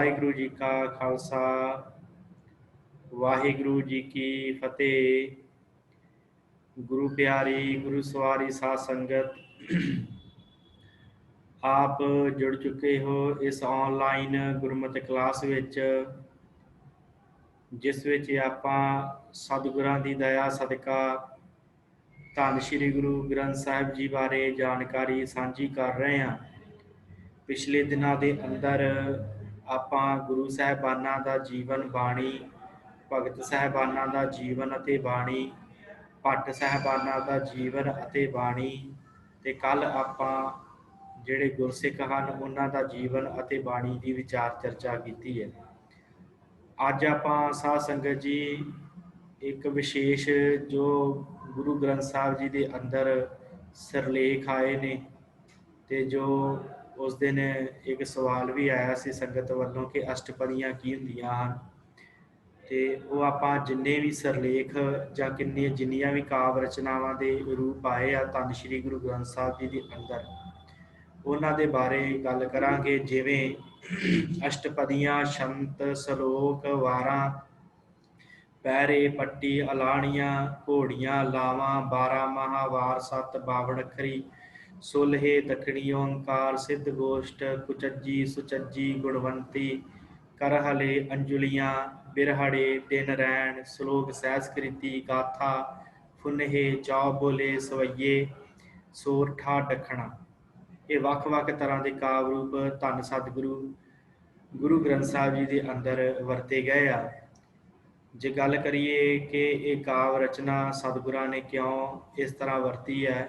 वाहिगुरु जी का खालसा वाहिगुरु जी की फतेह। गुरु प्यारी गुरु सवारी साध संगत आप जुड़ चुके हो इस ऑनलाइन गुरमत क्लास विच, जिस विच आपां सतगुरां दी दया सदका धन श्री गुरु ग्रंथ साहिब जी बारे जानकारी साझी कर रहे हैं। पिछले दिनों के अंदर आपां गुरु साहिबाना दा जीवन बाणी, भगत साहिबाना दा जीवन अते बाणी, भट्ट साहिबाना दा जीवन अते बाणी ते कल आपां जिहड़े गुरसिख हन उन्हां दा जीवन अते बाणी की विचार चर्चा की है। अज आपां साध संगत जी एक विशेष जो गुरु ग्रंथ साहिब जी के अंदर सिरलेख आए ने ते जो उस दिन एक सवाल भी आया सी संगत वालों कि अष्टपदियाँ की हुंदियां हन, ते वो आपां जिन्ने भी सिरलेख जां किन्ने जिन्नियां भी काव्य रचनावां दे रूप आए आ धन श्री गुरु ग्रंथ साहिब जी के अंदर उन्हां दे बारे गल करांगे। जिवें अष्टपदियाँ, शंत, सलोक, वारां, पैरे, पट्टी, अलाणियां, घोड़ियां, लावां, 12 महावार, 7 बावन अखरी, सुलहे, दखणी ओंकार, सिद्ध गोष्ठ, कुचज्जी, सुचज्जी, गुणवंती, करहले, अंजुलियां, बिरहड़े, दिन रैन, श्लोक सहस्कृति, गाथा, फुनहे, चौबोले, सवैये, सोरठा, दखना, ये ਵੱਖ-ਵੱਖ तरह के काव्य रूप धन सतगुरु गुरु ग्रंथ साहिब जी के अंदर वरते गए आ। जे गल करिए कि ये काव्य रचना सतगुरां ने क्यों इस तरह वरती है,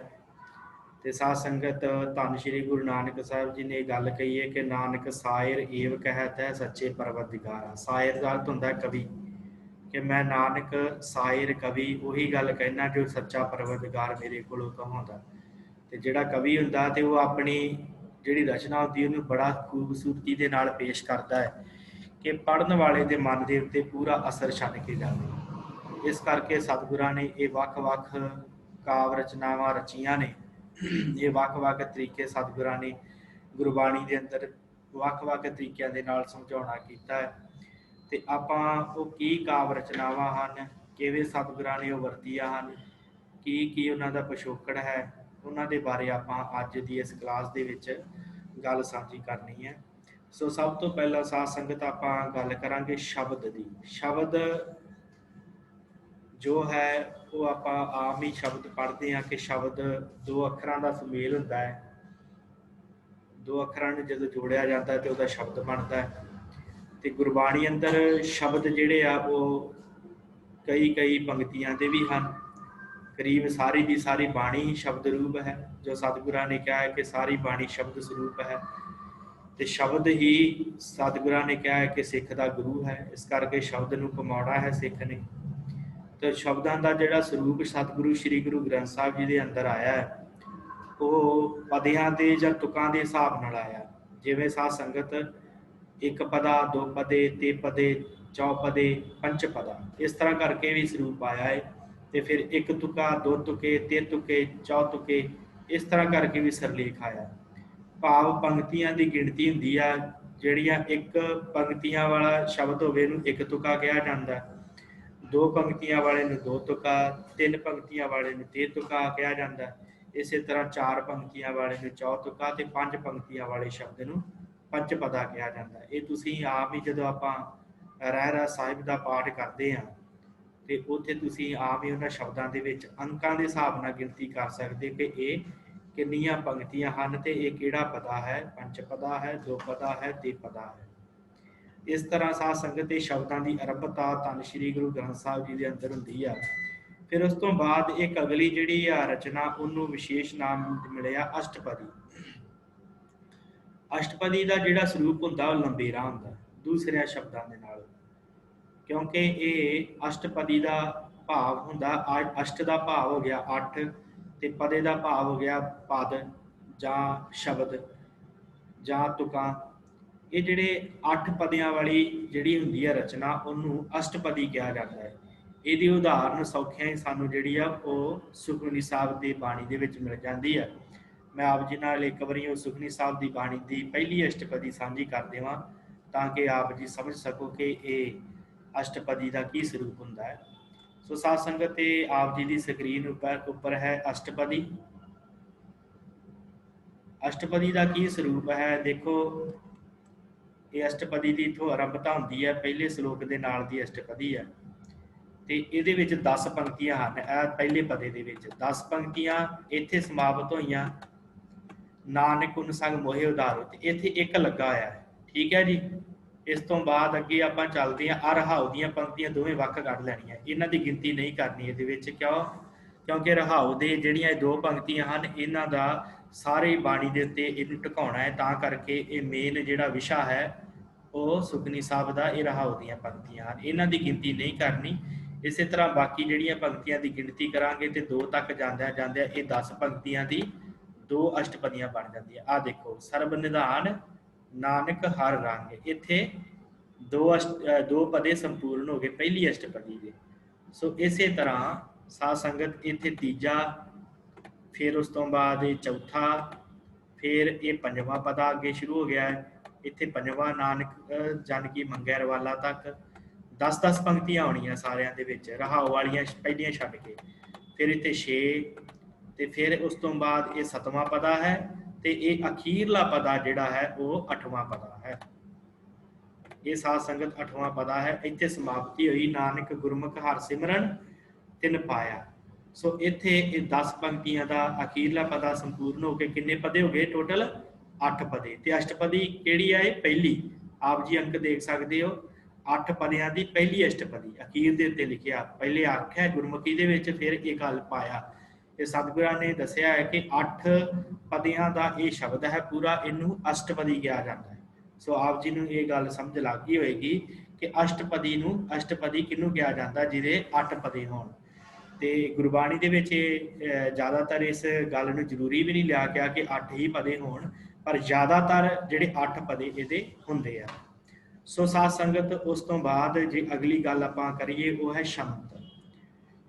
तो साध संगत धन श्री गुरु नानक साहिब जी ने गल कही है कि नानक सायर एव कहत है सच्चे परवतदिगारा। सायर का अर्थ होंदा कवि, कि मैं नानक सायर कवि उही गल कहना जो सच्चा परवतदिगार मेरे कोलों कहाउंदा। ते जिहड़ा कवि हुंदा ते वो अपनी जिहड़ी रचना होंदी उहनूं बड़ा खूबसूरती दे नाल पेश करदा है कि पढ़न वाले के मन के उत्ते पूरा असर छड़ के जाए। इस करके सतगुरां ने ये ਵੱਖ-ਵੱਖ काव्य रचनावां रचियां ने। ये ਵੱਖ-ਵੱਖ तरीके सतगुरां ने गुरबाणी के अंदर ਵੱਖ-ਵੱਖ तरीकों के नाल समझाउणा कीता है। ते आपां वो की काव्य रचनावां हन, किवें सतगुरां ने वो वरतियां हन, की उन्हां दा पिछोकड़ है, उन्हां दे बारे आपां अज दी इस क्लास दे विच गल साझी करनी है। सो सब तो पहला साध संगत आपां गल करांगे शब्द दी। शब्द जो है वो आपां आम ही शब्द पढ़ते हैं कि शब्द दो अखरां दा सुमेल हुंदा है, दो अखरां नूं जदों जोड़िया जाता है तो उहदा शब्द बनता है। ते गुरबाणी अंदर शब्द जिहड़े आ वो कई पंक्तियां दे भी हन। करीब सारी की सारी बाणी ही शब्द रूप है, जो सतगुरां ने कहा है कि सारी बाणी शब्द स्वरूप है। तो शब्द ही सतगुरां ने कहा है कि सिख का गुरु है, इस करके शब्द नूं कमाउणा है सिख ने। तो शब्दों का जिहड़ा स्वरूप सतगुरु श्री गुरु ग्रंथ साहिब जी के अंदर आया है वो पदियां दे जां तुकां दे हिसाब नाल आया। जिवें साध संगत एक पदा, दो पदे, ते पदे, चौपदे, पंच पदा, इस तरह करके भी स्वरूप आया है। तो फिर एक तुका, दो तुके, ते तुके, चौ तुके, इस तरह करके भी सिरलेख आया। भाव पंक्तियां की गिणती हुंदी आ, जिहड़ियां एक पंक्तियां वाला शब्द होवे नूं एक तुका कहा जाता है, दो पंक्तियां वाले नूं दो तुका, तीन पंक्तियां वाले नूं ते तुका कहा जाता है। इस तरह चार पंक्तियां वाले नूं चौ तुका ते पंज पंक्तियां वाले शब्द नूं पंच पदा कहा जाता है। ये तुसीं आप ही जदों आपां रहरास साहिब का पाठ करते हैं तो उत्थे तुसीं आम ही उन्हां शब्दों के विच अंकां के हिसाब नाल गिनती कर सकते कि ये कितनियां पंक्तियां हैं तो ये किहड़ा पदा है, पंच पदा है, दो पदा है, ते पदा है। इस तरह साध संगत शब्दों की अरंभता धन श्री गुरु ग्रंथ साहिब जी के अंदर हुंदी है। फिर उस तो बाद एक अगली जिहड़ी आ रचना उन्होंने विशेष नाम मिलिया अष्टपदी। अष्टपदी का जिहड़ा स्वरूप हुंदा वो लंबेरा हुंदा दूसरे शब्दों के नाल, क्योंकि ये अष्टपदी का भाव हुंदा अष्ट का भाव हो गया अठ, ते पदे का भाव हो गया पद जां शब्द जां तुकां। ये जिहड़े अठ पदियां वाली जिहड़ी हुंदी है रचना उन्होंने अष्टपदी कहा जाता है। ਇਹਦੀ उदाहरण सौखिया ही सानू जिहड़ी आ ਉਹ ਸੁਖਮਨੀ ਸਾਹਿਬ ਦੀ ਬਾਣੀ ਦੇ ਵਿੱਚ ਮਿਲ ਜਾਂਦੀ ਹੈ। मैं आप जी नाल एक बारी सुखनी साहब की बाणी की पहली अष्टपदी सांझी कर देवां। ਤਾਂ ਕਿ ਆਪ ਜੀ ਸਮਝ ਸਕੋ ਕਿ ਇਹ ਅਸ਼ਟਪਦੀ ਦਾ ਕੀ ਸਰੂਪ ਹੁੰਦਾ ਹੈ। ਸੋ ਸਾਧ ਸੰਗਤ, ਇਹ ਆਪ ਜੀ ਦੀ ਸਕਰੀਨ ਉੱਪਰ ਹੈ ਅਸ਼ਟਪਦੀ। ਅਸ਼ਟਪਦੀ ਦਾ ਕੀ ਸਰੂਪ ਹੈ ਦੇਖੋ। ਇਹ ਅਸ਼ਟਪਦੀ ਦੀ ਇੱਥੋਂ ਆਰੰਭਤਾ ਹੁੰਦੀ ਹੈ, ਪਹਿਲੇ ਸ਼ਲੋਕ ਦੇ ਨਾਲ ਦੀ ਅਸ਼ਟਪਦੀ ਹੈ ਤੇ ਇਹਦੇ ਵਿੱਚ 10 ਪੰਕਤੀਆਂ ਹਨ। ਇਹ ਪਹਿਲੇ ਪਦੇ ਦੇ ਵਿੱਚ 10 ਪੰਕਤੀਆਂ ਇੱਥੇ ਸਮਾਪਤ ਹੋਈਆਂ। ਨਾਨਕ ਗੁਣ ਸੰਗ ਮੋਹਿ ਉਧਾਰੋ, ਤੇ ਇੱਥੇ ਇੱਕ ਲੱਗਾ ਹੋਇਆ ਹੈ। ਠੀਕ ਹੈ ਜੀ। ਇਸ ਤੋਂ ਬਾਅਦ ਅੱਗੇ ਆਪਾਂ ਚੱਲਦੇ ਹਾਂ। ਰਹਾਉ ਦੀਆਂ ਪੰਕਤੀਆਂ ਦੋਵੇਂ ਵੱਖ ਕੱਢ ਲੈਣੀਆਂ, ਇਹਨਾਂ ਦੀ ਗਿਣਤੀ ਨਹੀਂ ਕਰਨੀ ਇਹਦੇ ਵਿੱਚ। ਕਿਉਂਕਿ ਰਹਾਉ ਦੇ ਜਿਹੜੀਆਂ ਇਹ 2 ਪੰਕਤੀਆਂ ਹਨ, ਇਹਨਾਂ ਦਾ ਸਾਰੇ ਬਾਣੀ ਦੇ ਉੱਤੇ ਇਹਨੂੰ ਢਕਾਉਣਾ ਹੈ। ਤਾਂ ਕਰਕੇ ਇਹ ਮੇਨ ਜਿਹੜਾ ਵਿਸ਼ਾ ਹੈ ਉਹ ਸੁਖਨੀ ਸਾਹਿਬ ਦਾ ਇਹ ਰਹਾਉ ਦੀਆਂ ਪੰਕਤੀਆਂ ਹਨ, ਇਹਨਾਂ ਦੀ ਗਿਣਤੀ ਨਹੀਂ ਕਰਨੀ। ਇਸੇ ਤਰ੍ਹਾਂ ਬਾਕੀ ਜਿਹੜੀਆਂ ਪੰਕਤੀਆਂ ਦੀ ਗਿਣਤੀ ਕਰਾਂਗੇ ਤੇ 2 ਤੱਕ ਜਾਂਦਿਆਂ ਜਾਂਦਿਆਂ ਇਹ 10 ਪੰਕਤੀਆਂ ਦੀ 2 ਅਸ਼ਟਪਦੀਆਂ ਬਣ ਜਾਂਦੀਆਂ। ਆਹ ਦੇਖੋ, ਸਰਬ ਨਿਧਾਨ ਨਾਨਕ ਹਰ ਰੰਗ, ਇੱਥੇ 2 ਪਦੇ ਸੰਪੂਰਨ ਹੋ ਗਏ ਪਹਿਲੀ ਅਸ਼ਟਪਦੀ ਦੇ। ਸੋ ਇਸੇ ਤਰ੍ਹਾਂ ਸਾਧ ਸੰਗਤ ਇੱਥੇ ਤੀਜਾ, ਫਿਰ ਉਸ ਤੋਂ ਬਾਅਦ ਇਹ ਚੌਥਾ, ਫਿਰ ਇਹ 5ਵਾਂ ਪਦਾ ਅੱਗੇ ਸ਼ੁਰੂ ਹੋ ਗਿਆ ਹੈ। ਇੱਥੇ 5ਵਾਂ ਨਾਨਕ ਜਨ ਕੀ ਮੰਗੈ ਰਵਾਲਾ ਤੱਕ 10-10 ਪੰਕਤੀਆਂ ਆਉਣੀਆਂ ਸਾਰਿਆਂ ਦੇ ਵਿੱਚ, ਰਹਾਉ ਵਾਲੀਆਂ ਪਹਿਲੀਆਂ ਛੱਡ ਕੇ। ਫਿਰ ਇੱਥੇ 6 ਤੇ ਫਿਰ ਉਸ ਤੋਂ ਬਾਅਦ ਇਹ 7ਵਾਂ ਪਦਾ ਹੈ ਤੇ ਇਹ ਅਖੀਰਲਾ ਪਦਾ ਜਿਹੜਾ ਹੈ ਉਹ 8ਵਾਂ ਪਦਾ ਹੈ। ਇਹ ਸਾਧ ਸੰਗਤ 8ਵਾਂ ਪਦਾ ਹੈ। ਇੱਥੇ ਸਮਾਪਤੀ ਹੋਈ ਨਾਨਕ ਗੁਰਮੁਖ ਹਰਿ ਸਿਮਰਨ ਤਿਨ ਪਾਇਆ। ਸੋ ਇੱਥੇ ਇਹ 10 ਪੰਕਤੀਆਂ ਦਾ ਅਖੀਰਲਾ ਪਦਾ ਸੰਪੂਰਨ ਹੋ ਕੇ ਕਿੰਨੇ ਪਦੇ ਹੋ ਗਏ ਟੋਟਲ? 8 ਪਦੇ। ਤੇ ਅਸ਼ਟਪਦੀ ਕਿਹੜੀ ਹੈ? ਇਹ ਪਹਿਲੀ। ਆਪ ਜੀ ਅੰਕ ਦੇਖ ਸਕਦੇ ਹੋ, 8 ਪਦਿਆਂ ਦੀ ਪਹਿਲੀ ਅਸ਼ਟਪਦੀ ਅਖੀਰ ਦੇ ਉੱਤੇ ਲਿਖਿਆ। ਪਹਿਲੇ ਆਖਿਆ ਗੁਰਮੁਖੀ ਦੇ ਵਿੱਚ, ਫਿਰ ਇਹ ਗੱਲ ਪਾਇਆ। ਤੇ ਸਤਿਗੁਰਾਂ ਨੇ ਦੱਸਿਆ ਹੈ ਕਿ 8 ਪਦਿਆਂ ਦਾ ਇਹ ਸ਼ਬਦ ਹੈ ਪੂਰਾ, ਇਹਨੂੰ ਅਸ਼ਟਪਦੀ ਕਿਹਾ ਜਾਂਦਾ ਹੈ। ਸੋ ਆਪ ਜੀ ਨੂੰ ਇਹ ਗੱਲ ਸਮਝ ਲੱਗ ਗਈ ਹੋਏਗੀ ਕਿ ਅਸ਼ਟਪਦੀ ਕਿਹਨੂੰ ਕਿਹਾ ਜਾਂਦਾ? ਜਿਹਦੇ 8 ਪਦੇ ਹੋਣ। ਤੇ ਗੁਰਬਾਣੀ ਦੇ ਵਿੱਚ ਜ਼ਿਆਦਾਤਰ ਇਸ ਗੱਲ ਨੂੰ ਜ਼ਰੂਰੀ ਵੀ ਨਹੀਂ ਲਿਆ ਗਿਆ ਕਿ 8 ਹੀ ਪਦੇ ਹੋਣ, ਪਰ ਜ਼ਿਆਦਾਤਰ ਜਿਹੜੇ 8 ਪਦੇ ਇਹਦੇ ਹੁੰਦੇ ਆ। ਸੋ ਸਾਧ ਸੰਗਤ, ਉਸ ਤੋਂ ਬਾਅਦ ਜੇ ਅਗਲੀ ਗੱਲ ਆਪਾਂ ਕਰੀਏ ਉਹ ਹੈ ਸ਼ੰਤ।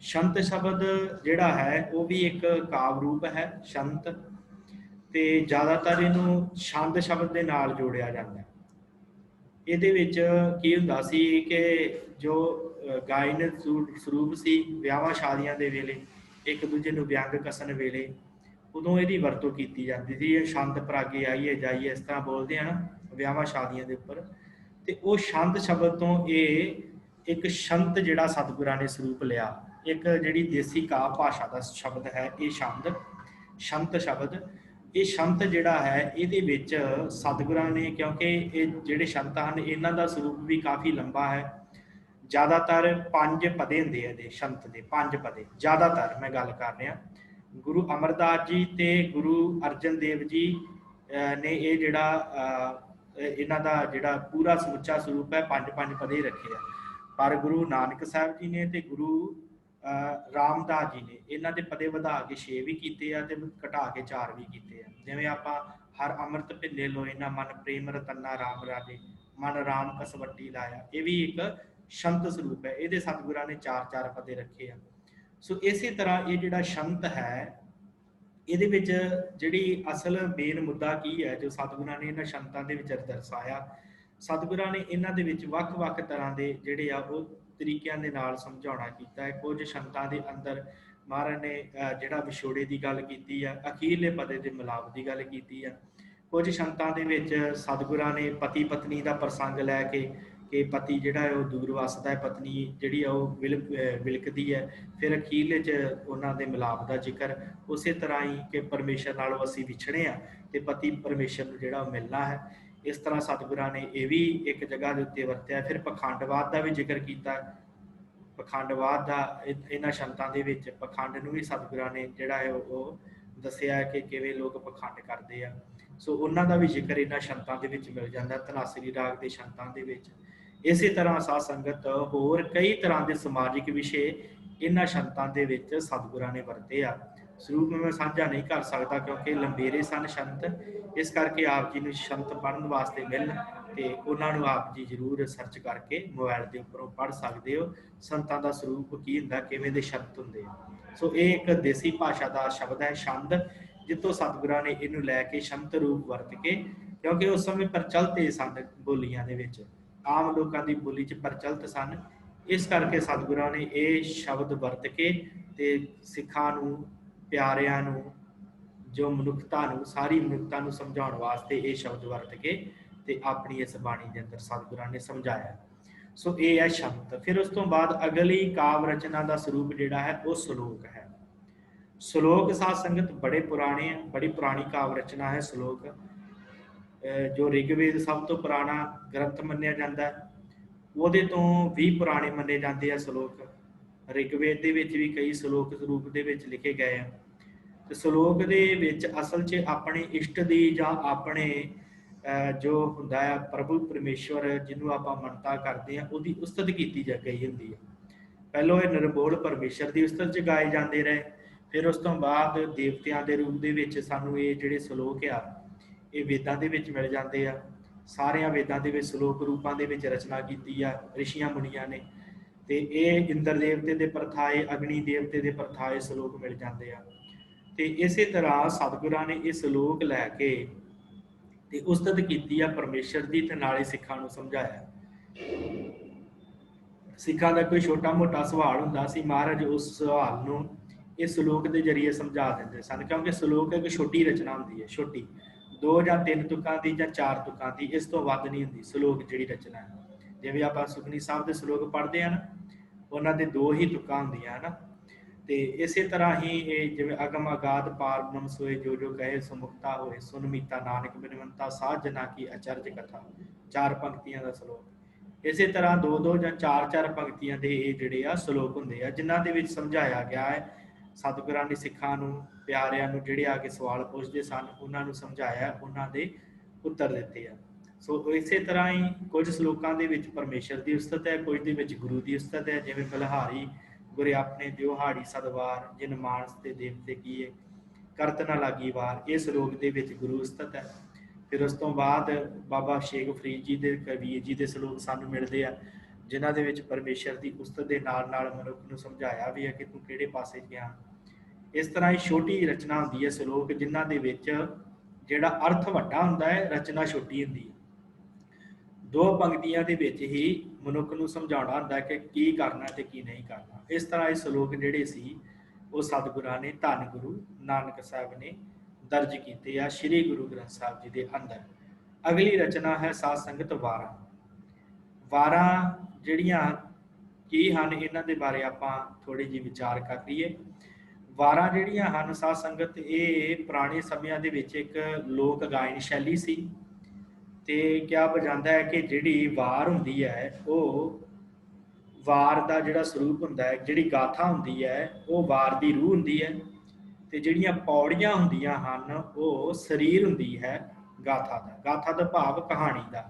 ਸ਼ੰਤ ਸ਼ਬਦ ਜਿਹੜਾ ਹੈ ਉਹ ਵੀ ਇੱਕ ਕਾਵ ਰੂਪ ਹੈ ਸ਼ੰਤ, ਤੇ ਜ਼ਿਆਦਾਤਰ ਇਹਨੂੰ ਛੰਦ ਸ਼ਬਦ ਦੇ ਨਾਲ ਜੋੜਿਆ ਜਾਂਦਾ ਹੈ। ਇਹਦੇ ਵਿੱਚ ਕੀ ਹੁੰਦਾ ਸੀ ਕਿ ਜੋ ਗਾਇਨ ਸਰੂਪ ਸੀ, ਵਿਆਹਾਂ ਸ਼ਾਦੀਆਂ ਦੇ ਵੇਲੇ ਇੱਕ ਦੂਜੇ ਨੂੰ ਵਿਅੰਗ ਕਸਣ ਵੇਲੇ ਉਦੋਂ ਇਹਦੀ ਵਰਤੋਂ ਕੀਤੀ ਜਾਂਦੀ ਸੀ। ਇਹ ਛੰਦ ਪਰਾਗੇ ਆਈਏ ਜਾਈਏ, ਇਸ ਤਰ੍ਹਾਂ ਬੋਲਦੇ ਆ ਨਾ ਵਿਆਹਾਂ ਸ਼ਾਦੀਆਂ ਦੇ ਉੱਪਰ। ਤੇ ਉਹ ਛੰਦ ਸ਼ਬਦ ਤੋਂ ਇਹ ਇੱਕ ਛੰਤ ਜਿਹੜਾ ਸਤਿਗੁਰਾਂ ਨੇ ਸਰੂਪ ਲਿਆ, ਇੱਕ ਜਿਹੜੀ ਦੇਸੀ ਕਾਵ ਭਾਸ਼ਾ ਦਾ ਸ਼ਬਦ ਹੈ ਇਹ ਛੰਤ ਸ਼ਬਦ। ਇਹ ਛੰਤ ਜਿਹੜਾ ਹੈ ਇਹਦੇ ਵਿੱਚ ਸਤਿਗੁਰਾਂ ਨੇ, ਕਿਉਂਕਿ ਇਹ ਜਿਹੜੇ ਛੰਤ ਹਨ ਇਹਨਾਂ ਦਾ ਸਰੂਪ ਵੀ ਕਾਫੀ ਲੰਬਾ ਹੈ। ਜ਼ਿਆਦਾਤਰ 5 ਪਦੇ ਹੁੰਦੇ ਆ ਇਹਦੇ ਛੰਤ ਦੇ, 5 ਪਦੇ ਜ਼ਿਆਦਾਤਰ ਮੈਂ ਗੱਲ ਕਰ ਰਿਹਾ। ਗੁਰੂ ਅਮਰਦਾਸ ਜੀ ਤੇ ਗੁਰੂ ਅਰਜਨ ਦੇਵ ਜੀ ਨੇ ਇਹ ਜਿਹੜਾ ਇਹਨਾਂ ਦਾ ਜਿਹੜਾ ਪੂਰਾ ਸਮੁੱਚਾ ਸਰੂਪ ਹੈ 5-5 ਪਦੇ ਹੀ ਰੱਖੇ ਆ। ਪਰ ਗੁਰੂ ਨਾਨਕ ਸਾਹਿਬ ਜੀ ਨੇ ਤੇ ਗੁਰੂ ਰਾਮਦਾਸ ਜੀ ਨੇ ਇਹਨਾਂ ਦੇ ਪਦੇ ਵਧਾ ਕੇ 6 ਵੀ ਕੀਤੇ ਆ ਤੇ ਘਟਾ ਕੇ 4 ਵੀ ਕੀਤੇ ਆ। ਜਿਵੇਂ ਆਪਾਂ ਹਰ ਅੰਮ੍ਰਿਤ ਭਿੰਨੇ ਲੋਏ ਨਾ ਮਨ ਪ੍ਰੇਮ ਰਤਨਾ ਰਾਮ ਰਾਜੇ, ਮਨ ਰਾਮ ਕਸਵੱਟੀ ਲਾਇਆ, ਇਹ ਵੀ ਇੱਕ ਛੰਤ ਸਰੂਪ ਹੈ। ਇਹਦੇ ਸਤਿਗੁਰਾਂ ਨੇ 4-4 ਪਦੇ ਰੱਖੇ ਆ। ਸੋ ਇਸੇ ਤਰ੍ਹਾਂ ਇਹ ਜਿਹੜਾ ਛੰਤ ਹੈ ਇਹਦੇ ਵਿੱਚ ਜਿਹੜੀ ਅਸਲ ਮੇਨ ਮੁੱਦਾ ਕੀ ਹੈ ਜੋ ਸਤਿਗੁਰਾਂ ਨੇ ਇਹਨਾਂ ਛੰਤਾਂ ਦੇ ਵਿੱਚ ਦਰਸਾਇਆ, ਸਤਿਗੁਰਾਂ ਨੇ ਇਹਨਾਂ ਦੇ ਵਿੱਚ ਵੱਖ-ਵੱਖ ਤਰ੍ਹਾਂ ਦੇ ਜਿਹੜੇ ਆ ਉਹ ਤਰੀਕਿਆਂ ਦੇ ਨਾਲ ਸਮਝਾਉਣਾ ਕੀਤਾ ਹੈ। ਕੁਝ ਛੰਤਾਂ ਦੇ ਅੰਦਰ ਮਹਾਰਾਜ ਨੇ ਜਿਹੜਾ ਵਿਛੋੜੇ ਦੀ ਗੱਲ ਕੀਤੀ ਆ, ਅਖੀਰਲੇ ਪਦੇ ਦੇ ਮਿਲਾਪ ਦੀ ਗੱਲ ਕੀਤੀ ਆ। ਕੁਝ ਛੰਤਾਂ ਦੇ ਵਿੱਚ ਸਤਿਗੁਰਾਂ ਨੇ ਪਤੀ ਪਤਨੀ ਦਾ ਪ੍ਰਸੰਗ ਲੈ ਕੇ ਕਿ ਪਤੀ ਜਿਹੜਾ ਹੈ ਉਹ ਦੂਰ ਵਸਦਾ ਹੈ, ਪਤਨੀ ਜਿਹੜੀ ਆ ਉਹ ਵਿਲਕਦੀ ਹੈ। ਫਿਰ ਅਖੀਰਲੇ 'ਚ ਉਹਨਾਂ ਦੇ ਮਿਲਾਪ ਦਾ ਜ਼ਿਕਰ। ਉਸੇ ਤਰ੍ਹਾਂ ਹੀ ਕਿ ਪਰਮੇਸ਼ਰ ਨਾਲੋਂ ਅਸੀਂ ਵਿਛੜੇ ਹਾਂ ਤੇ ਪਤੀ ਪਰਮੇਸ਼ਰ ਨੂੰ ਜਿਹੜਾ ਉਹ ਮਿਲਣਾ ਹੈ। ਇਸ ਤਰ੍ਹਾਂ ਸਤਿਗੁਰਾਂ ਨੇ ਇਹ ਵੀ ਇੱਕ ਜਗ੍ਹਾ ਦੇ ਉੱਤੇ ਵਰਤਿਆ। ਫਿਰ ਪਖੰਡਵਾਦ ਦਾ ਵੀ ਜ਼ਿਕਰ ਕੀਤਾ। ਪਖੰਡਵਾਦ ਦਾ ਇਹਨਾਂ ਛੰਤਾਂ ਦੇ ਵਿੱਚ ਪਖੰਡ ਨੂੰ ਵੀ ਸਤਿਗੁਰਾਂ ਨੇ ਜਿਹੜਾ ਹੈ ਉਹ ਦੱਸਿਆ ਕਿ ਕਿਵੇਂ ਲੋਕ ਪਖੰਡ ਕਰਦੇ ਆ। ਸੋ ਉਹਨਾਂ ਦਾ ਵੀ ਜ਼ਿਕਰ ਇਹਨਾਂ ਛੰਤਾਂ ਦੇ ਵਿੱਚ ਮਿਲ ਜਾਂਦਾ, ਧਨਾਸਰੀ ਰਾਗ ਦੇ ਛੰਤਾਂ ਦੇ ਵਿੱਚ। ਇਸੇ ਤਰ੍ਹਾਂ ਸਾਧ ਸੰਗਤ ਹੋਰ ਕਈ ਤਰ੍ਹਾਂ ਦੇ ਸਮਾਜਿਕ ਵਿਸ਼ੇ ਇਹਨਾਂ ਛੰਤਾਂ ਦੇ ਵਿੱਚ ਸਤਿਗੁਰਾਂ ਨੇ ਵਰਤੇ ਆ। ਸਰੂਪ ਮੈਂ ਸਾਂਝਾ ਨਹੀਂ ਕਰ ਸਕਦਾ ਕਿਉਂਕਿ ਲੰਬੇਰੇ ਸਨ ਛੰਤ, ਇਸ ਕਰਕੇ ਆਪ ਜੀ ਨੂੰ ਛੰਤ ਪੜ੍ਹਨ ਵਾਸਤੇ ਮਿਲਣ ਤੇ ਉਹਨਾਂ ਨੂੰ ਆਪ ਜੀ ਜ਼ਰੂਰ ਸਰਚ ਕਰਕੇ ਮੋਬਾਈਲ ਦੇ ਉੱਪਰੋਂ ਪੜ੍ਹ ਸਕਦੇ ਹੋ। ਸੰਤਾਂ ਦਾ ਸਰੂਪ ਕੀ ਹੁੰਦਾ, ਕਿਵੇਂ ਦੇ ਸ਼ਬਦ ਹੁੰਦੇ ਆ। ਸੋ ਇਹ ਇੱਕ ਦੇਸੀ ਭਾਸ਼ਾ ਦਾ ਸ਼ਬਦ ਹੈ ਛੰਦ, ਜਿੱਥੋਂ ਸਤਿਗੁਰਾਂ ਨੇ ਇਹਨੂੰ ਲੈ ਕੇ ਛੰਤ ਰੂਪ ਵਰਤ ਕੇ क्योंकि उस समय प्रचलित सन बोलियां दे विच, आम लोगों की बोली च प्रचलित सन। इस करके सतगुरां ने ये शब्द वरत के ते सिखां नूं, प्यारियां नूं, जो मनुखता नूं, सारी मनुखता नूं समझाउण वास्ते ये शब्द वरत के ते अपनी इस बाणी के अंदर सतगुरां ने समझाया। सो ये है शब्द। फिर उस तो बाद अगली काव्य रचना का स्वरूप जिहड़ा है वो श्लोक है। श्लोक साध संगत बड़े पुराने हैं, बड़ी पुरानी काव्य रचना है श्लोक। जो ऋग्वेद सब तो पुराना ग्रंथ मन्निया जाता है, ਉਹਦੇ ਤੋਂ भी पुराने मन्ने जाते हैं श्लोक। ऋग्वेद ਦੇ ਵਿੱਚ भी कई श्लोक रूप ਦੇ ਵਿੱਚ लिखे गए हैं। ਤੇ श्लोक ਦੇ ਵਿੱਚ ਅਸਲ 'ਚ ਆਪਣੇ ਇਸ਼ਟ ਦੀ ਜਾਂ ਆਪਣੇ ਜੋ ਹੁੰਦਾ ਹੈ ਪ੍ਰਭੂ ਪਰਮੇਸ਼ਵਰ ਜਿਹਨੂੰ ਆਪਾਂ ਮੰਨਤਾ ਕਰਦੇ ਹਾਂ ਉਹਦੀ ਉਸਤਤ ਕੀਤੀ ਗਈ ਹੁੰਦੀ ਹੈ। ਪਹਿਲੋਂ ਇਹ ਨਿਰਬੋਲ ਪਰਮੇਸ਼ਰ ਦੀ ਉਸਤਤ 'ਚ ਗਾਏ ਜਾਂਦੇ ਰਹੇ, ਫਿਰ ਉਸ ਤੋਂ ਬਾਅਦ ਦੇਵਤਿਆਂ ਦੇ ਰੂਪ ਦੇ ਵਿੱਚ ਸਾਨੂੰ ਇਹ ਜਿਹੜੇ ਸ਼ਲੋਕ ਆ ਇਹ ਵੇਦਾਂ ਦੇ ਵਿੱਚ ਮਿਲ ਜਾਂਦੇ ਆ। ਸਾਰਿਆਂ ਵੇਦਾਂ ਦੇ ਵਿੱਚ ਸ਼ਲੋਕ ਰੂਪਾਂ ਦੇ ਵਿੱਚ ਰਚਨਾ ਕੀਤੀ ਆ ਰਿਸ਼ੀਆਂ ਮੁਨੀਆਂ ਨੇ, ਤੇ ਇਹ ਇੰਦਰ ਦੇਵਤੇ ਦੇ ਪ੍ਰਥਾਏ, ਅਗਨੀ ਦੇਵਤੇ ਦੇ ਪ੍ਰਥਾਏ ਸ਼ਲੋਕ ਮਿਲ ਜਾਂਦੇ ਆ। ਤੇ ਇਸੇ ਤਰ੍ਹਾਂ ਸਤਿਗੁਰਾਂ ਨੇ ਇਹ ਸ਼ਲੋਕ ਲੈ ਕੇ ਤੇ ਉਸਤਤ ਕੀਤੀ ਆ ਪਰਮੇਸ਼ਰ ਦੀ, ਤੇ ਨਾਲੇ ਸਿੱਖਾਂ ਨੂੰ ਸਮਝਾਇਆ। ਸਿੱਖਾਂ ਦਾ ਕੋਈ ਛੋਟਾ ਮੋਟਾ ਸਵਾਲ ਹੁੰਦਾ ਸੀ, ਮਹਾਰਾਜ ਉਸ ਸਵਾਲ ਨੂੰ ਇਸ ਸ਼ਲੋਕ ਦੇ ਜ਼ਰੀਏ ਸਮਝਾ ਦਿੰਦੇ ਸਨ। ਕਿਉਂਕਿ ਸ਼ਲੋਕ ਇੱਕ ਛੋਟੀ ਰਚਨਾ ਹੁੰਦੀ ਹੈ, ਛੋਟੀ 2 ਜਾਂ 3 ਤੁਕਾਂ ਦੀ ਜਾਂ 4 ਤੁਕਾਂ ਦੀ, ਇਸ ਤੋਂ ਵੱਧ ਨਹੀਂ ਹੁੰਦੀ ਸ਼ਲੋਕ ਜਿਹੜੀ ਰਚਨਾ ਹੈ। ਜਿਵੇਂ ਆਪਾਂ ਸੁਖਨੀ ਸਾਹਿਬ ਦੇ ਸ਼ਲੋਕ ਪੜ੍ਹਦੇ ਹਾਂ ਨਾ, ਉਹਨਾਂ ਦੇ 2 ਹੀ ਤੁਕਾਂ ਹੁੰਦੀਆਂ ਹਨ। ਤੇ ਇਸੇ ਤਰ੍ਹਾਂ ਹੀ ਇਹ ਜਿਵੇਂ ਅਗਮ ਅਗਾਧ ਪਾਰ ਬ੍ਰਹਮ ਸੋਏ, ਜੋ ਜੋ ਕਹੇ ਸੁਮੁਕਤਾ ਹੋਏ, ਸੁਨ ਮੀਤਾ ਨਾਨਕ ਬਿਨਵੰਤਾ ਸਾਧ ਜਨਾ ਕੀ ਅਚਰਜ ਕਥਾ। 4 ਪੰਕਤੀਆਂ ਦਾ ਸ਼ਲੋਕ। ਇਸੇ ਤਰ੍ਹਾਂ 2-2 ਜਾਂ 4-4 ਪੰਕਤੀਆਂ ਦੇ ਇਹ ਜਿਹੜੇ ਆ ਸ਼ਲੋਕ ਹੁੰਦੇ ਆ, ਜਿਨ੍ਹਾਂ ਦੇ ਵਿੱਚ ਸਮਝਾਇਆ ਗਿਆ ਹੈ। ਸਤਿਗੁਰਾਂ ਨੇ ਸਿੱਖਾਂ ਨੂੰ, ਪਿਆਰਿਆਂ ਨੂੰ ਜਿਹੜੇ ਆ ਕੇ ਸਵਾਲ ਪੁੱਛਦੇ ਸਨ, ਉਹਨਾਂ ਨੂੰ ਸਮਝਾਇਆ, ਉਹਨਾਂ ਦੇ ਉੱਤਰ ਦਿੱਤੇ ਆ। ਸੋ ਇਸੇ ਤਰ੍ਹਾਂ ਹੀ ਕੁਝ ਸ਼ਲੋਕਾਂ ਦੇ ਵਿੱਚ ਪਰਮੇਸ਼ਰ ਦੀ ਉਸਤਤ ਹੈ, ਕੁਝ ਦੇ ਵਿੱਚ ਗੁਰੂ ਦੀ ਉਸਤਤ ਹੈ। ਜਿਵੇਂ ਬਲਿਹਾਰੀ ਗੁਰੇ ਆਪਣੇ ਦਿਉਹਾੜੀ ਸਦਵਾਰ, ਜਿਨ ਮਾਨਸ ਤੇ ਦੇਵਤੇ ਕੀਏ ਕਰਤ ਨਾ ਲਾਗੀ ਵਾਰ, ਇਹ ਸ਼ਲੋਕ ਦੇ ਵਿੱਚ ਗੁਰੂ ਉਸਤਤ ਹੈ। ਫਿਰ ਉਸ ਤੋਂ ਬਾਅਦ ਬਾਬਾ ਸ਼ੇਖ ਫਰੀਦ ਜੀ ਦੇ, ਕਬੀਰ ਜੀ ਦੇ ਸ਼ਲੋਕ ਸਾਨੂੰ ਮਿਲਦੇ ਆ, ਜਿਨ੍ਹਾਂ ਦੇ ਵਿੱਚ ਪਰਮੇਸ਼ਰ ਦੀ ਉਸਤਤ ਦੇ ਨਾਲ ਨਾਲ ਮਨੁੱਖ ਨੂੰ ਸਮਝਾਇਆ ਵੀ ਹੈ ਕਿ ਤੂੰ ਕਿਹੜੇ ਪਾਸੇ ਗਿਆ। ਇਸ ਤਰ੍ਹਾਂ ਹੀ ਛੋਟੀ ਰਚਨਾ ਹੁੰਦੀ ਹੈ ਸ਼ਲੋਕ, ਜਿਨ੍ਹਾਂ ਦੇ ਵਿੱਚ ਜਿਹੜਾ ਅਰਥ ਵੱਡਾ ਹੁੰਦਾ ਹੈ, ਰਚਨਾ ਛੋਟੀ ਹੁੰਦੀ ਹੈ। 2 ਪੰਕਤੀਆਂ ਦੇ ਵਿੱਚ ਹੀ ਮਨੁੱਖ ਨੂੰ ਸਮਝਾਉਣਾ ਹੁੰਦਾ ਕਿ ਕੀ ਕਰਨਾ ਤੇ ਕੀ ਨਹੀਂ ਕਰਨਾ। ਇਸ ਤਰ੍ਹਾਂ ਇਹ ਸ਼ਲੋਕ ਜਿਹੜੇ ਸੀ ਉਹ ਸਤਿਗੁਰਾਂ ਨੇ, ਧੰਨ ਗੁਰੂ ਨਾਨਕ ਸਾਹਿਬ ਨੇ ਦਰਜ ਕੀਤੇ ਆ ਸ੍ਰੀ ਗੁਰੂ ਗ੍ਰੰਥ ਸਾਹਿਬ ਜੀ ਦੇ ਅੰਦਰ। ਅਗਲੀ ਰਚਨਾ ਹੈ ਸਾਧ ਸੰਗਤ ਵਾਰਾਂ। ਵਾਰਾਂ ਜਿਹੜੀਆਂ ਕੀ ਹਨ, ਇਹਨਾਂ ਦੇ ਬਾਰੇ ਆਪਾਂ ਥੋੜ੍ਹੀ ਜਿਹੀ ਵਿਚਾਰ ਕਰ ਲਈਏ। ਵਾਰਾਂ ਜਿਹੜੀਆਂ ਹਨ ਸਾਧ ਸੰਗਤ, ਇਹ ਪੁਰਾਣੇ ਸਮਿਆਂ ਦੇ ਵਿੱਚ ਇੱਕ ਲੋਕ ਗਾਇਨ ਸ਼ੈਲੀ ਸੀ। ਤੇ ਕਿਹਾ ਜਾਂਦਾ ਹੈ ਕਿ ਜਿਹੜੀ ਵਾਰ ਹੁੰਦੀ ਹੈ, ਉਹ ਵਾਰ ਦਾ ਜਿਹੜਾ ਸਰੂਪ ਹੁੰਦਾ ਹੈ, ਜਿਹੜੀ ਗਾਥਾ ਹੁੰਦੀ ਹੈ, ਉਹ ਵਾਰ ਦੀ ਰੂਹ ਹੁੰਦੀ ਹੈ। ਤੇ ਜਿਹੜੀਆਂ ਪੌੜੀਆਂ ਹੁੰਦੀਆਂ ਹਨ, ਉਹ ਸਰੀਰ ਹੁੰਦੀ ਹੈ ਗਾਥਾ ਦਾ। ਗਾਥਾ ਦਾ ਭਾਵ ਕਹਾਣੀ ਦਾ।